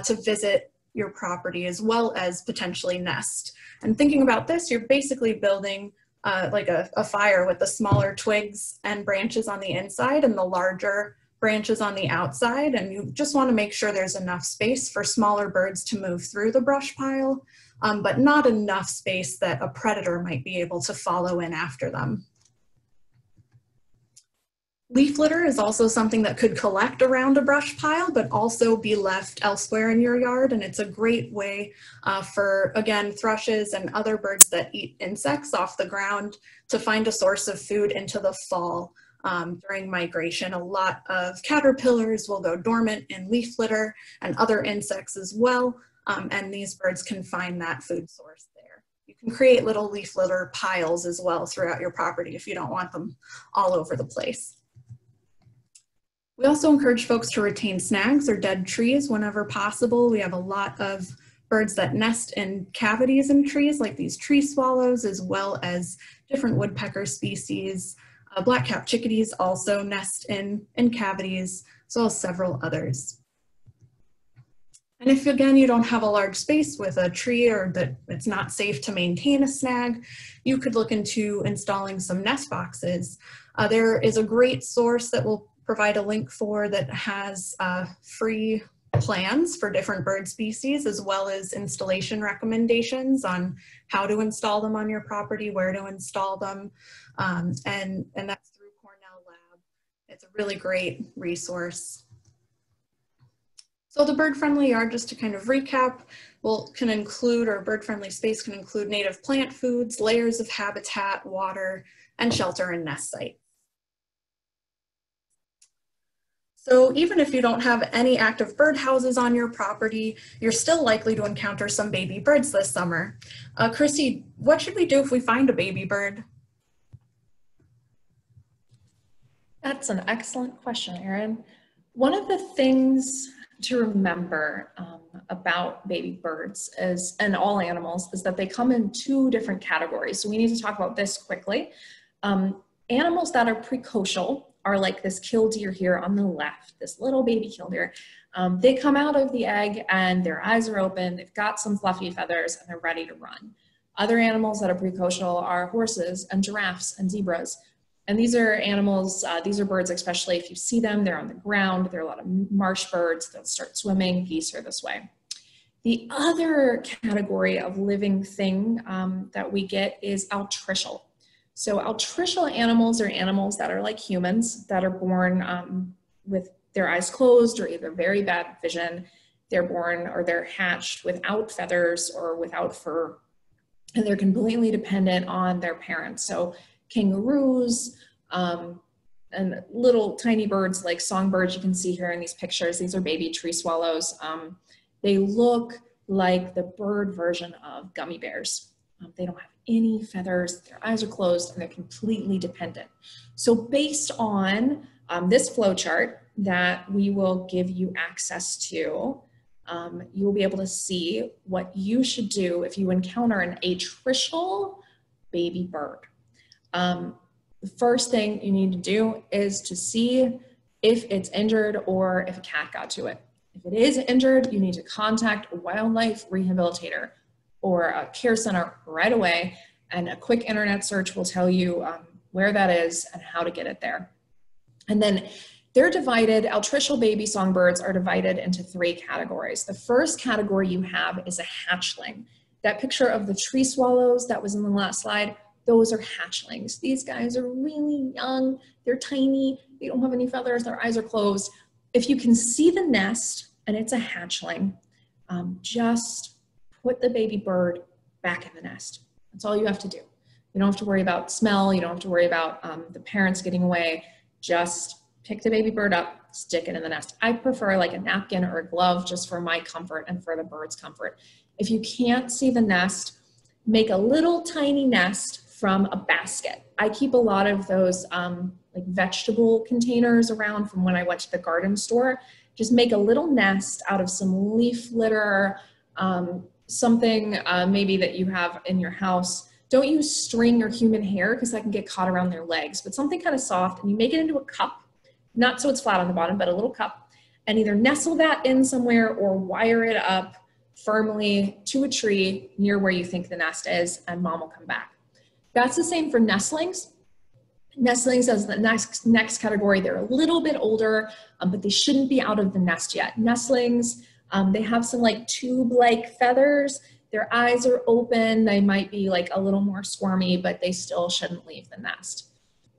to visit your property as well as potentially nest. And thinking about this, you're basically building like a fire with the smaller twigs and branches on the inside and the larger branches on the outside. And you just want to make sure there's enough space for smaller birds to move through the brush pile, but not enough space that a predator might be able to follow in after them. Leaf litter is also something that could collect around a brush pile, but also be left elsewhere in your yard. And it's a great way for, again, thrushes and other birds that eat insects off the ground to find a source of food into the fall during migration. A lot of caterpillars will go dormant in leaf litter and other insects as well. And these birds can find that food source there. You can create little leaf litter piles as well throughout your property if you don't want them all over the place. We also encourage folks to retain snags or dead trees whenever possible. We have a lot of birds that nest in cavities in trees, like these tree swallows, as well as different woodpecker species. Black-capped chickadees also nest in cavities, as well as several others. And if, again, you don't have a large space with a tree or that it's not safe to maintain a snag, you could look into installing some nest boxes. There is a great source that will provide a link for that has free plans for different bird species, as well as installation recommendations on how to install them on your property, where to install them, and that's through Cornell Lab. It's a really great resource. So the bird-friendly yard, just to kind of recap, can include, or bird-friendly space can include native plant foods, layers of habitat, water, and shelter and nest site. So even if you don't have any active bird houses on your property, you're still likely to encounter some baby birds this summer. Chrissy, what should we do if we find a baby bird? That's an excellent question, Erin. One of the things to remember about baby birds is, and all animals, is that they come in two different categories. So we need to talk about this quickly. Animals that are precocial are like this killdeer here on the left, this little baby killdeer. They come out of the egg and their eyes are open, they've got some fluffy feathers, and they're ready to run. Other animals that are precocial are horses and giraffes and zebras. And these are animals, these are birds, especially if you see them, they're on the ground, there are a lot of marsh birds, they'll start swimming, geese are this way. The other category of living thing that we get is altricial. So altricial animals are animals that are like humans, that are born with their eyes closed or either very bad vision. They're born or they're hatched without feathers or without fur, and they're completely dependent on their parents. So kangaroos and little tiny birds like songbirds you can see here in these pictures. These are baby tree swallows. They look like the bird version of gummy bears. They don't have any feathers, their eyes are closed, and they're completely dependent. So based on this flow chart that we will give you access to, you will be able to see what you should do if you encounter an altricial baby bird. The first thing you need to do is to see if it's injured or if a cat got to it. If it is injured, you need to contact a wildlife rehabilitator or a care center right away, and a quick internet search will tell you where that is and how to get it there. And then they're divided, altricial baby songbirds are divided into three categories. The first category you have is a hatchling. That picture of the tree swallows that was in the last slide, those are hatchlings. These guys are really young, they're tiny, they don't have any feathers, their eyes are closed. If you can see the nest and it's a hatchling, just put the baby bird back in the nest. That's all you have to do. You don't have to worry about smell. You don't have to worry about the parents getting away. Just pick the baby bird up, stick it in the nest. I prefer like a napkin or a glove just for my comfort and for the bird's comfort. If you can't see the nest, make a little tiny nest from a basket. I keep a lot of those like vegetable containers around from when I went to the garden store. Just make a little nest out of some leaf litter, something maybe that you have in your house. Don't use string or human hair because that can get caught around their legs, but something kind of soft, and you make it into a cup, not so it's flat on the bottom, but a little cup, and either nestle that in somewhere or wire it up firmly to a tree near where you think the nest is, and mom will come back. That's the same for nestlings. Nestlings as the next category, they're a little bit older, but they shouldn't be out of the nest yet. Nestlings, they have some like tube-like feathers. Their eyes are open. They might be like a little more squirmy, but they still shouldn't leave the nest.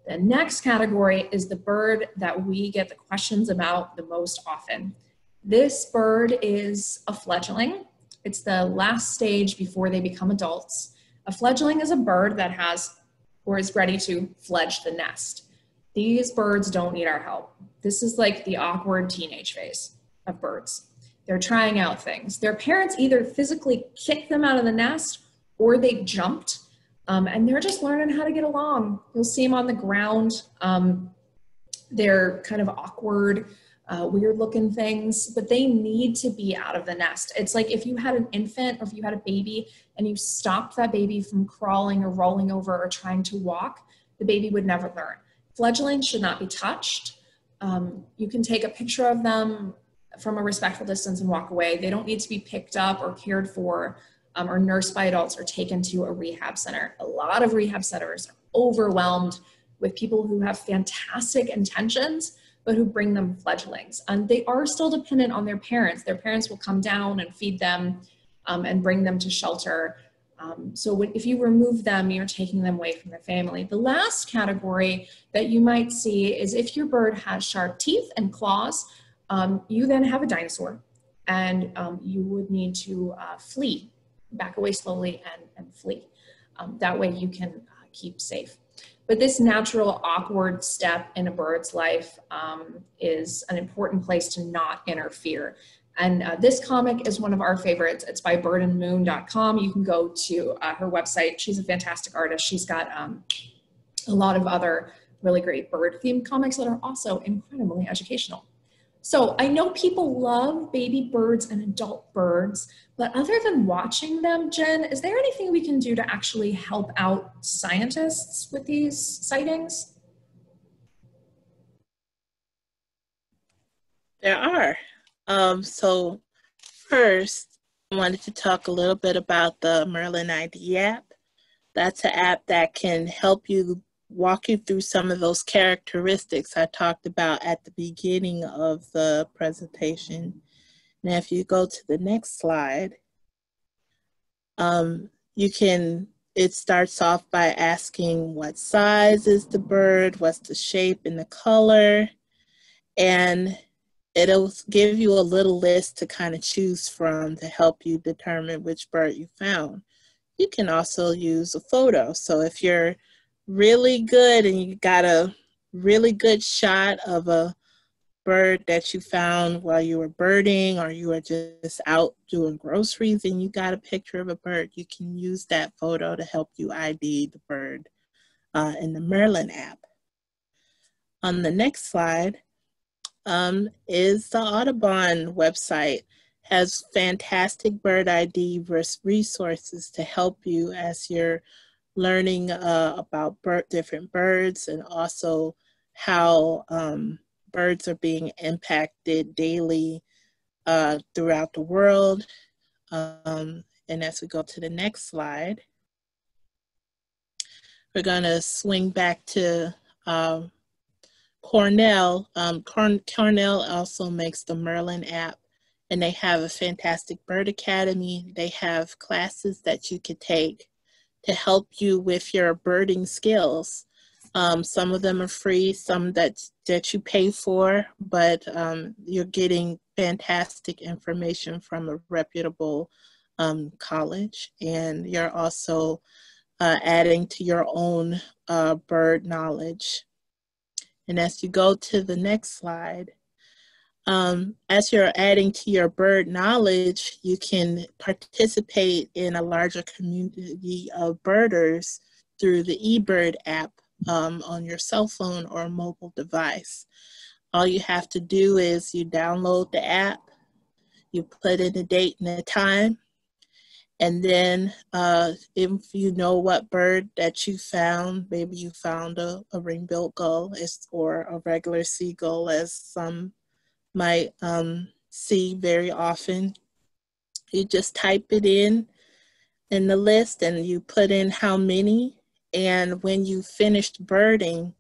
The next category is the bird that we get the questions about the most often. This bird is a fledgling. It's the last stage before they become adults. A fledgling is a bird that has or is ready to fledge the nest. These birds don't need our help. This is like the awkward teenage phase of birds. They're trying out things. Their parents either physically kicked them out of the nest or they jumped, and they're just learning how to get along. You'll see them on the ground. They're kind of awkward, weird looking things, but they need to be out of the nest. It's like if you had an infant or if you had a baby and you stopped that baby from crawling or rolling over or trying to walk, the baby would never learn. Fledglings should not be touched. You can take a picture of them from a respectful distance and walk away. They don't need to be picked up or cared for or nursed by adults or taken to a rehab center. A lot of rehab centers are overwhelmed with people who have fantastic intentions, but who bring them fledglings. And they are still dependent on their parents. Their parents will come down and feed them and bring them to shelter. So if you remove them, you're taking them away from their family. The last category that you might see is if your bird has sharp teeth and claws, you then have a dinosaur, and you would need to flee, back away slowly and flee. That way you can keep safe. But this natural awkward step in a bird's life is an important place to not interfere. And this comic is one of our favorites. It's by birdandmoon.com. You can go to her website. She's a fantastic artist. She's got a lot of other really great bird-themed comics that are also incredibly educational. So I know people love baby birds and adult birds, but other than watching them, Jen, is there anything we can do to actually help out scientists with these sightings? There are. So first, I wanted to talk a little bit about the Merlin ID app. That's an app that can help you walk you through some of those characteristics I talked about at the beginning of the presentation. Now, if you go to the next slide, it starts off by asking what size is the bird, what's the shape and the color, and it'll give you a little list to kind of choose from to help you determine which bird you found. You can also use a photo. So if you're really good and you got a really good shot of a bird that you found while you were birding, or you were just out doing groceries and you got a picture of a bird, you can use that photo to help you ID the bird in the Merlin app. On the next slide is the Audubon website. Has fantastic bird ID resources to help you as you're learning about different birds, and also how birds are being impacted daily throughout the world. And as we go to the next slide, we're gonna swing back to Cornell. Cornell also makes the Merlin app, and they have a fantastic bird academy. They have classes that you could take to help you with your birding skills. Some of them are free, some that you pay for, but you're getting fantastic information from a reputable college, and you're also adding to your own bird knowledge. And as you go to the next slide, as you're adding to your bird knowledge, you can participate in a larger community of birders through the eBird app on your cell phone or mobile device. All you have to do is you download the app, you put in a date and a time, and then if you know what bird that you found, maybe you found a ring-billed gull or a regular seagull, as some might see very often. You just type it in the list and you put in how many, And when you finished birding,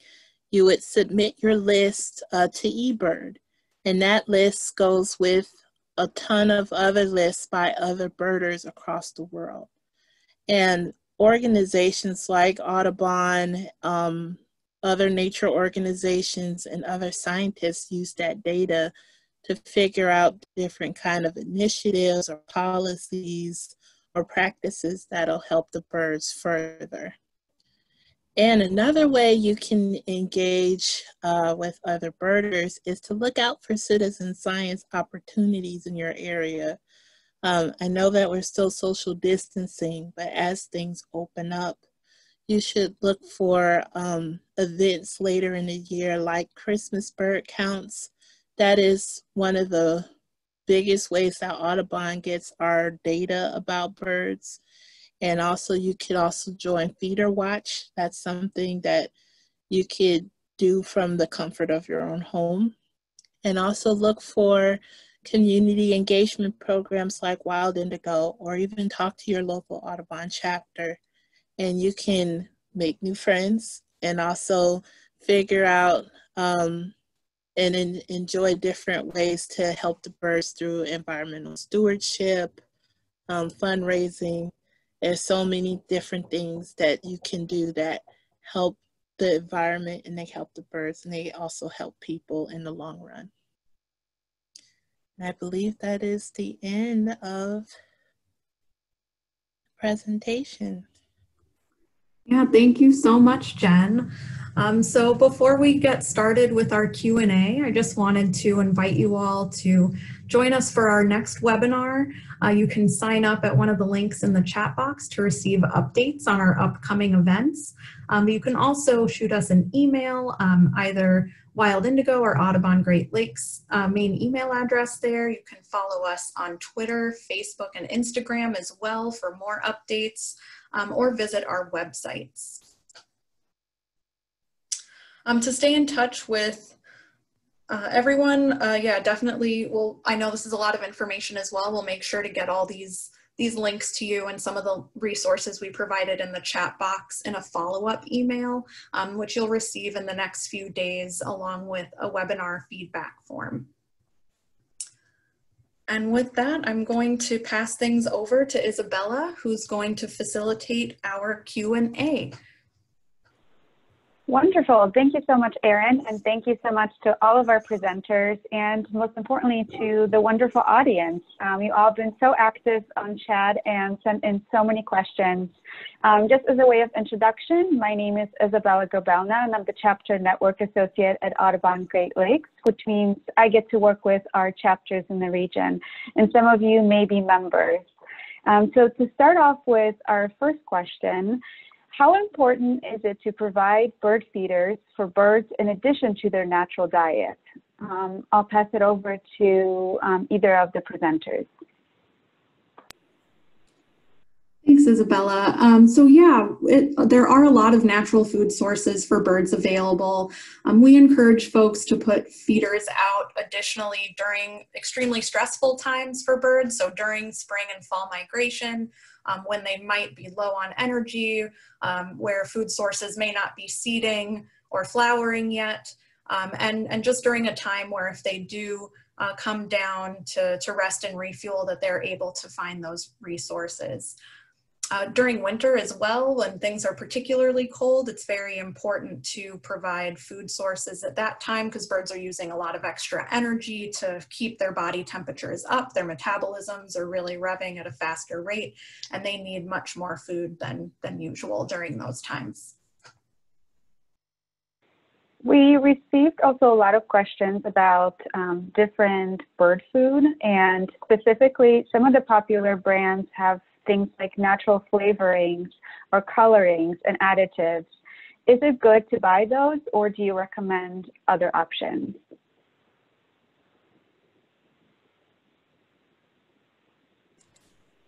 you would submit your list to eBird. And that list goes with a ton of other lists by other birders across the world. And organizations like Audubon, other nature organizations, and other scientists use that data to figure out different kind of initiatives or policies or practices that'll help the birds further. And another way you can engage with other birders is to look out for citizen science opportunities in your area. I know that we're still social distancing, but as things open up, you should look for events later in the year like Christmas bird counts. That is one of the biggest ways that Audubon gets our data about birds. And also you could also join Feeder Watch. That's something that you could do from the comfort of your own home. And also look for community engagement programs like Wild Indigo, or even talk to your local Audubon chapter. And you can make new friends and also figure out and enjoy different ways to help the birds through environmental stewardship, fundraising. There's so many different things that you can do that help the environment, and they help the birds, and they also help people in the long run. And I believe that is the end of the presentation. Yeah, thank you so much, Jen. So before we get started with our Q&A, I just wanted to invite you all to join us for our next webinar. You can sign up at one of the links in the chat box to receive updates on our upcoming events. You can also shoot us an email, either Wild Indigo or Audubon Great Lakes main email address there. You can follow us on Twitter, Facebook, and Instagram as well for more updates, or visit our websites. To stay in touch with everyone, yeah, definitely. Well, I know this is a lot of information as well. We'll make sure to get all these links to you and some of the resources we provided in the chat box in a follow-up email, which you'll receive in the next few days, along with a webinar feedback form. And with that, I'm going to pass things over to Isabella, who's going to facilitate our Q&A. Wonderful. Thank you so much, Erin, and thank you so much to all of our presenters, and most importantly to the wonderful audience. You all have been so active on chat and sent in so many questions. Just as a way of introduction, my name is Isabella Gobelna, and I'm the Chapter Network Associate at Audubon Great Lakes, which means I get to work with our chapters in the region, and some of you may be members. So to start off with our first question, how important is it to provide bird feeders for birds in addition to their natural diet? I'll pass it over to either of the presenters. Thanks, Isabella. So yeah, there are a lot of natural food sources for birds available. We encourage folks to put feeders out additionally during extremely stressful times for birds. So during spring and fall migration, when they might be low on energy, where food sources may not be seeding or flowering yet, and just during a time where if they do come down to rest and refuel, that they're able to find those resources. During winter as well, when things are particularly cold, it's very important to provide food sources at that time, because birds are using a lot of extra energy to keep their body temperatures up. Their metabolisms are really revving at a faster rate, and they need much more food than usual during those times. We received also a lot of questions about different bird food, and specifically some of the popular brands have things like natural flavorings or colorings and additives. Is it good to buy those, or do you recommend other options?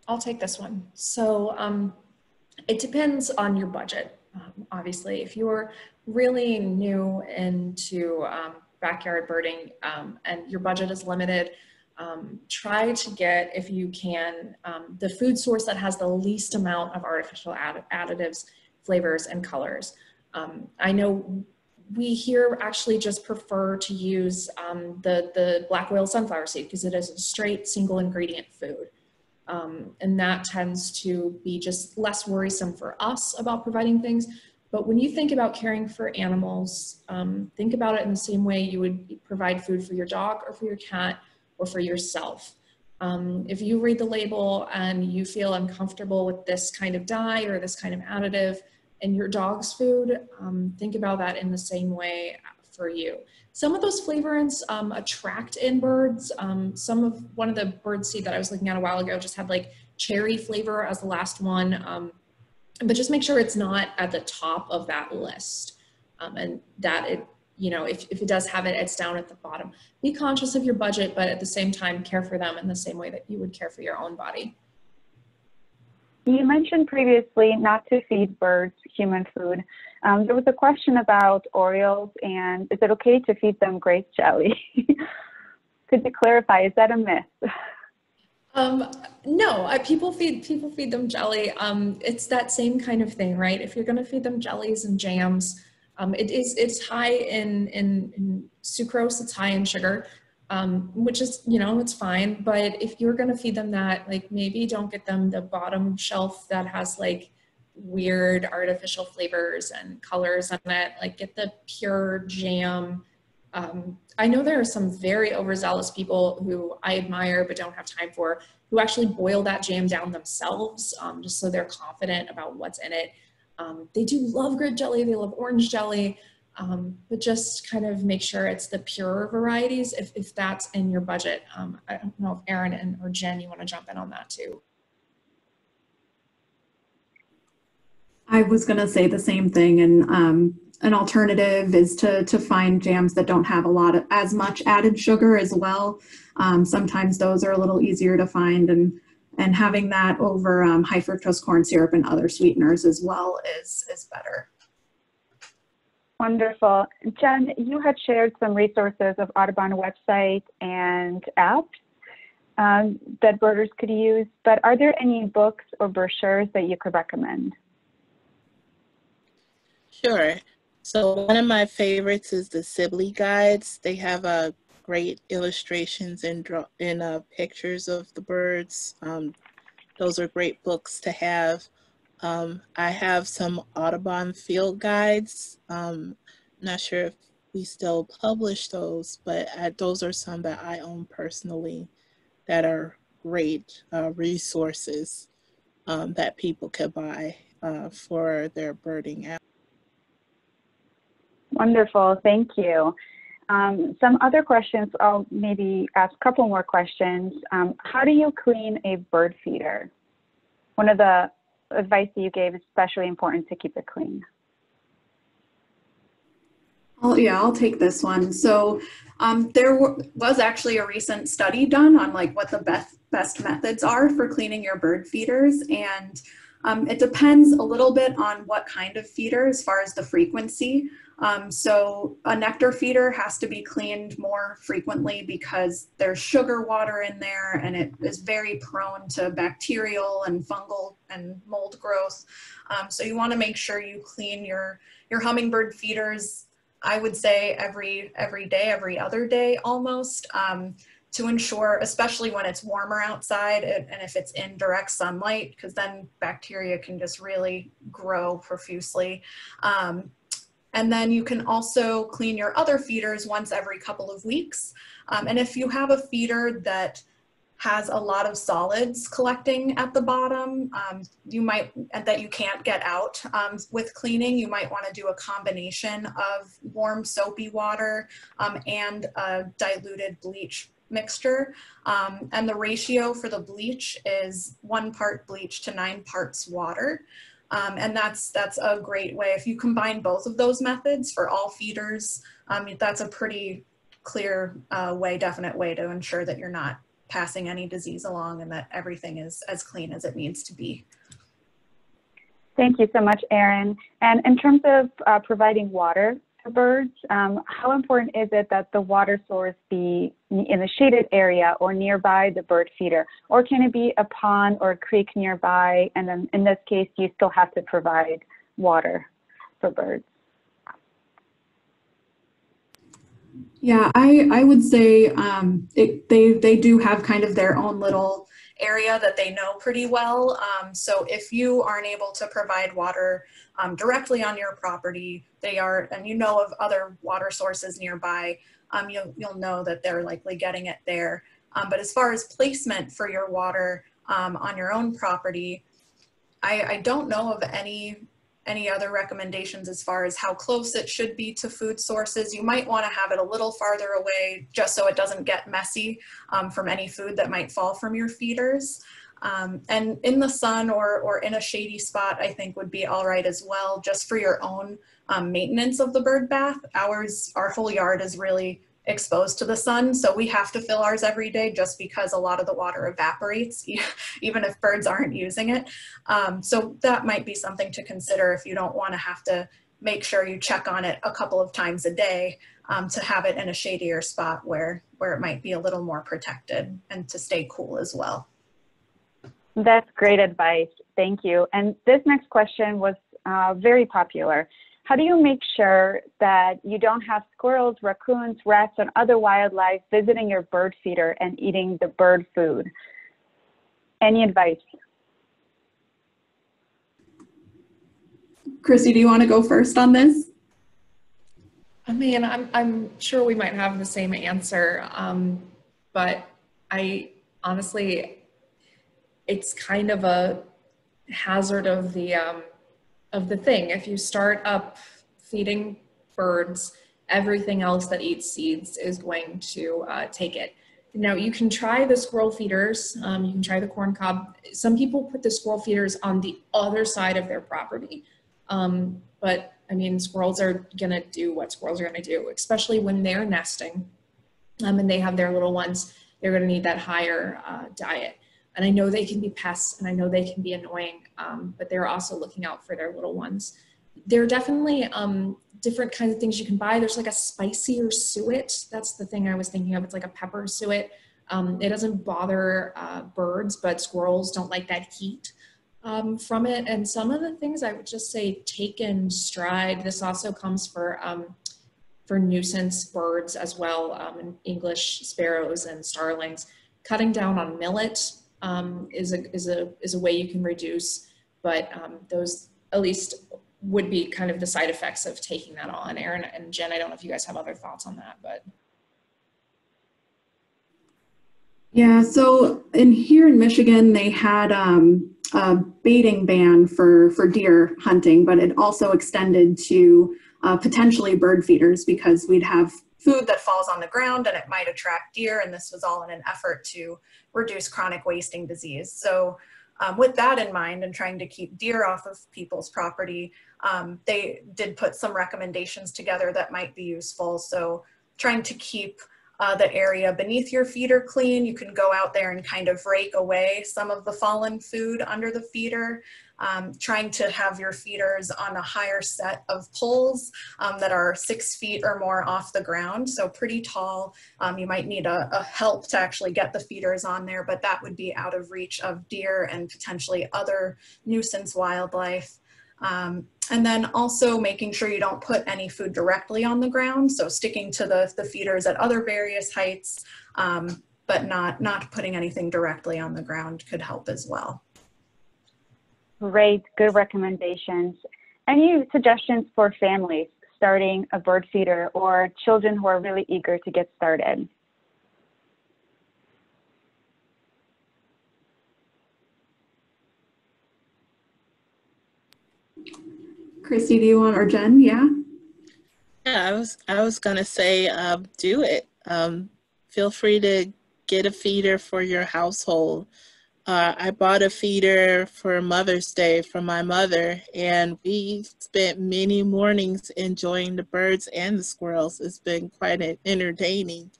I'll take this one. So it depends on your budget. Obviously, if you're really new into backyard birding and your budget is limited, try to get, if you can, the food source that has the least amount of artificial additives flavors and colors. I know we here actually just prefer to use the black oil sunflower seed because it is a straight single ingredient food. And that tends to be just less worrisome for us about providing things. But when you think about caring for animals, think about it in the same way you would provide food for your dog or for your cat or for yourself. If you read the label and you feel uncomfortable with this kind of dye or this kind of additive in your dog's food, think about that in the same way for you. Some of those flavorants attract in birds. One of the bird seed that I was looking at a while ago just had like cherry flavor as the last one. But just make sure it's not at the top of that list, and that it, you know, if it does have it, it's down at the bottom. Be conscious of your budget, but at the same time, care for them in the same way that you would care for your own body. You mentioned previously not to feed birds human food. There was a question about Orioles, and is it okay to feed them grape jelly? Could you clarify, is that a myth? No, people feed them jelly. It's that same kind of thing, right? If you're going to feed them jellies and jams, it's high in sucrose, it's high in sugar, which is, you know, it's fine. But if you're going to feed them that, like, maybe don't get them the bottom shelf that has like weird artificial flavors and colors on it. Like, get the pure jam. I know there are some very overzealous people who I admire but don't have time for, who actually boil that jam down themselves, just so they're confident about what's in it. They do love grape jelly, they love orange jelly, but just kind of make sure it's the purer varieties if that's in your budget. I don't know if Erin or Jen, you want to jump in on that too. I was going to say the same thing, and an alternative is to find jams that don't have as much added sugar as well. Sometimes those are a little easier to find, and having that over high fructose corn syrup and other sweeteners as well is better. Wonderful. Jen, you had shared some resources of Audubon website and apps that birders could use, but are there any books or brochures that you could recommend? Sure. So one of my favorites is the Sibley guides. They have great illustrations and pictures of the birds. Those are great books to have. I have some Audubon field guides. Not sure if we still publish those, but those are some that I own personally that are great resources that people could buy for their birding app. Wonderful, thank you. Some other questions, I'll maybe ask a couple more questions. How do you clean a bird feeder? One of the advice that you gave is especially important to keep it clean. Oh yeah, I'll take this one. So there was actually a recent study done on like what the best methods are for cleaning your bird feeders, and it depends a little bit on what kind of feeder as far as the frequency. So a nectar feeder has to be cleaned more frequently because there's sugar water in there and it is very prone to bacterial and fungal and mold growth. So you want to make sure you clean your hummingbird feeders, I would say every day, every other day almost, to ensure, especially when it's warmer outside and if it's in direct sunlight, because then bacteria can just really grow profusely. And then you can also clean your other feeders once every couple of weeks. And if you have a feeder that has a lot of solids collecting at the bottom, that you can't get out with cleaning, you might want to do a combination of warm soapy water and a diluted bleach mixture. And the ratio for the bleach is 1 part bleach to 9 parts water. And that's a great way. If you combine both of those methods for all feeders, that's a pretty clear definite way to ensure that you're not passing any disease along and that everything is as clean as it needs to be. Thank you so much, Erin. And in terms of providing water for birds, how important is it that the water source be in a shaded area or nearby the bird feeder? Or can it be a pond or a creek nearby, and then in this case, you still have to provide water for birds? Yeah, I would say they do have kind of their own little area that they know pretty well. So if you aren't able to provide water directly on your property, and you know of other water sources nearby, you'll know that they're likely getting it there. But as far as placement for your water on your own property, I don't know of any other recommendations as far as how close it should be to food sources. You might want to have it a little farther away just so it doesn't get messy from any food that might fall from your feeders. And in the sun or in a shady spot, I think would be all right as well, just for your own maintenance of the bird bath. Our whole yard is really exposed to the sun, so we have to fill ours every day just because a lot of the water evaporates even if birds aren't using it. So that might be something to consider if you don't want to have to make sure you check on it a couple of times a day, to have it in a shadier spot where it might be a little more protected and to stay cool as well. That's great advice. Thank you. And this next question was very popular. How do you make sure that you don't have squirrels, raccoons, rats, and other wildlife visiting your bird feeder and eating the bird food? Any advice? Chrissy, do you want to go first on this? I mean, I'm sure we might have the same answer, but I honestly, it's kind of a hazard of the thing. If you start up feeding birds, everything else that eats seeds is going to take it. Now you can try the squirrel feeders, you can try the corn cob. Some people put the squirrel feeders on the other side of their property. But I mean, squirrels are gonna do what squirrels are gonna do, especially when they're nesting and they have their little ones. They're gonna need that higher diet. And I know they can be pests and I know they can be annoying, but they're also looking out for their little ones. There are definitely different kinds of things you can buy. There's like a spicier suet. That's the thing I was thinking of. It's like a pepper suet. It doesn't bother birds, but squirrels don't like that heat from it. And some of the things I would just say take in stride. This also comes for nuisance birds as well, English sparrows and starlings. Cutting down on millet is a way you can reduce, but those at least would be kind of the side effects of taking that on. Erin and Jen, I don't know if you guys have other thoughts on that, but. Yeah, so here in Michigan, they had a baiting ban for deer hunting, but it also extended to potentially bird feeders because we'd have food that falls on the ground and it might attract deer, and this was all in an effort to reduce chronic wasting disease. So with that in mind and trying to keep deer off of people's property, they did put some recommendations together that might be useful. So trying to keep the area beneath your feeder clean. You can go out there and kind of rake away some of the fallen food under the feeder. Trying to have your feeders on a higher set of poles that are 6 feet or more off the ground, so pretty tall. You might need a help to actually get the feeders on there, but that would be out of reach of deer and potentially other nuisance wildlife. And then also making sure you don't put any food directly on the ground, so sticking to the feeders at other various heights, but not putting anything directly on the ground could help as well. Great, good recommendations. Any suggestions for families starting a bird feeder or children who are really eager to get started? Christy, do you want, or Jen? Yeah. Yeah, I was gonna say, do it. Feel free to get a feeder for your household. I bought a feeder for Mother's Day for my mother, and we spent many mornings enjoying the birds and the squirrels. It's been quite entertaining.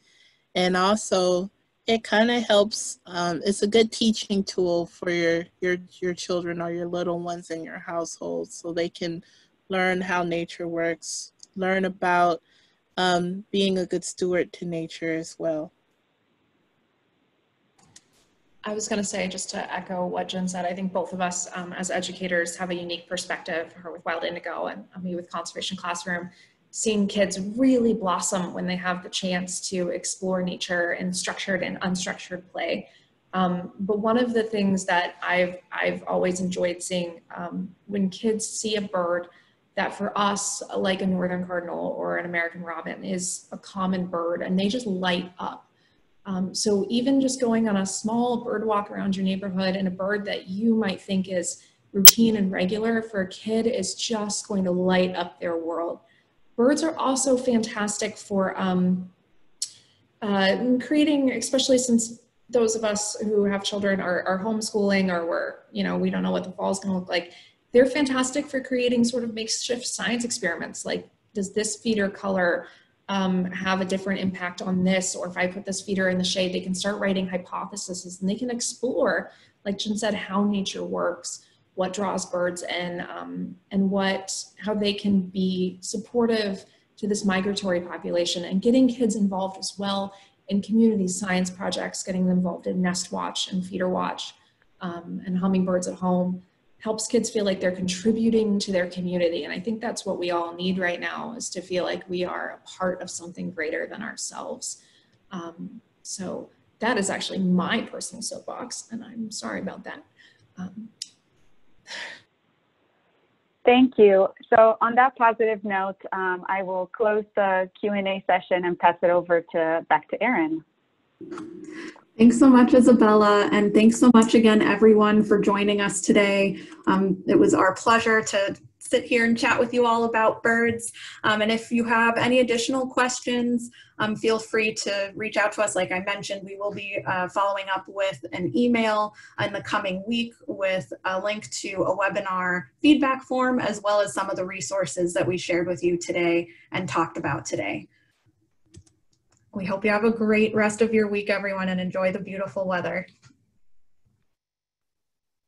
And also, it kind of helps, it's a good teaching tool for your children or your little ones in your household, so they can learn how nature works, learn about being a good steward to nature as well. I was going to say, just to echo what Jen said, I think both of us as educators have a unique perspective, her with Wild Indigo and me with Conservation Classroom, seeing kids really blossom when they have the chance to explore nature in structured and unstructured play. But one of the things that I've always enjoyed seeing when kids see a bird that for us, like a northern cardinal or an American robin, is a common bird, and they just light up. So even just going on a small bird walk around your neighborhood and a bird that you might think is routine and regular, for a kid is just going to light up their world. Birds are also fantastic for creating, especially since those of us who have children are homeschooling, or we don't know what the fall is going to look like. They're fantastic for creating sort of makeshift science experiments. Like, does this feeder color have a different impact on this? Or if I put this feeder in the shade, they can start writing hypotheses, and they can explore, like Jen said, how nature works, what draws birds in, and how they can be supportive to this migratory population, and getting kids involved as well in community science projects, getting them involved in Nest Watch and Feeder Watch and Hummingbirds at Home, helps kids feel like they're contributing to their community. And I think that's what we all need right now, is to feel like we are a part of something greater than ourselves. So that is actually my personal soapbox, and I'm sorry about that. Thank you. So on that positive note, I will close the Q&A session and pass it over back to Erin. Thanks so much, Isabella, and thanks so much again, everyone, for joining us today. It was our pleasure to sit here and chat with you all about birds. And if you have any additional questions, feel free to reach out to us. Like I mentioned, we will be following up with an email in the coming week with a link to a webinar feedback form, as well as some of the resources that we shared with you today and talked about today. We hope you have a great rest of your week, everyone, and enjoy the beautiful weather.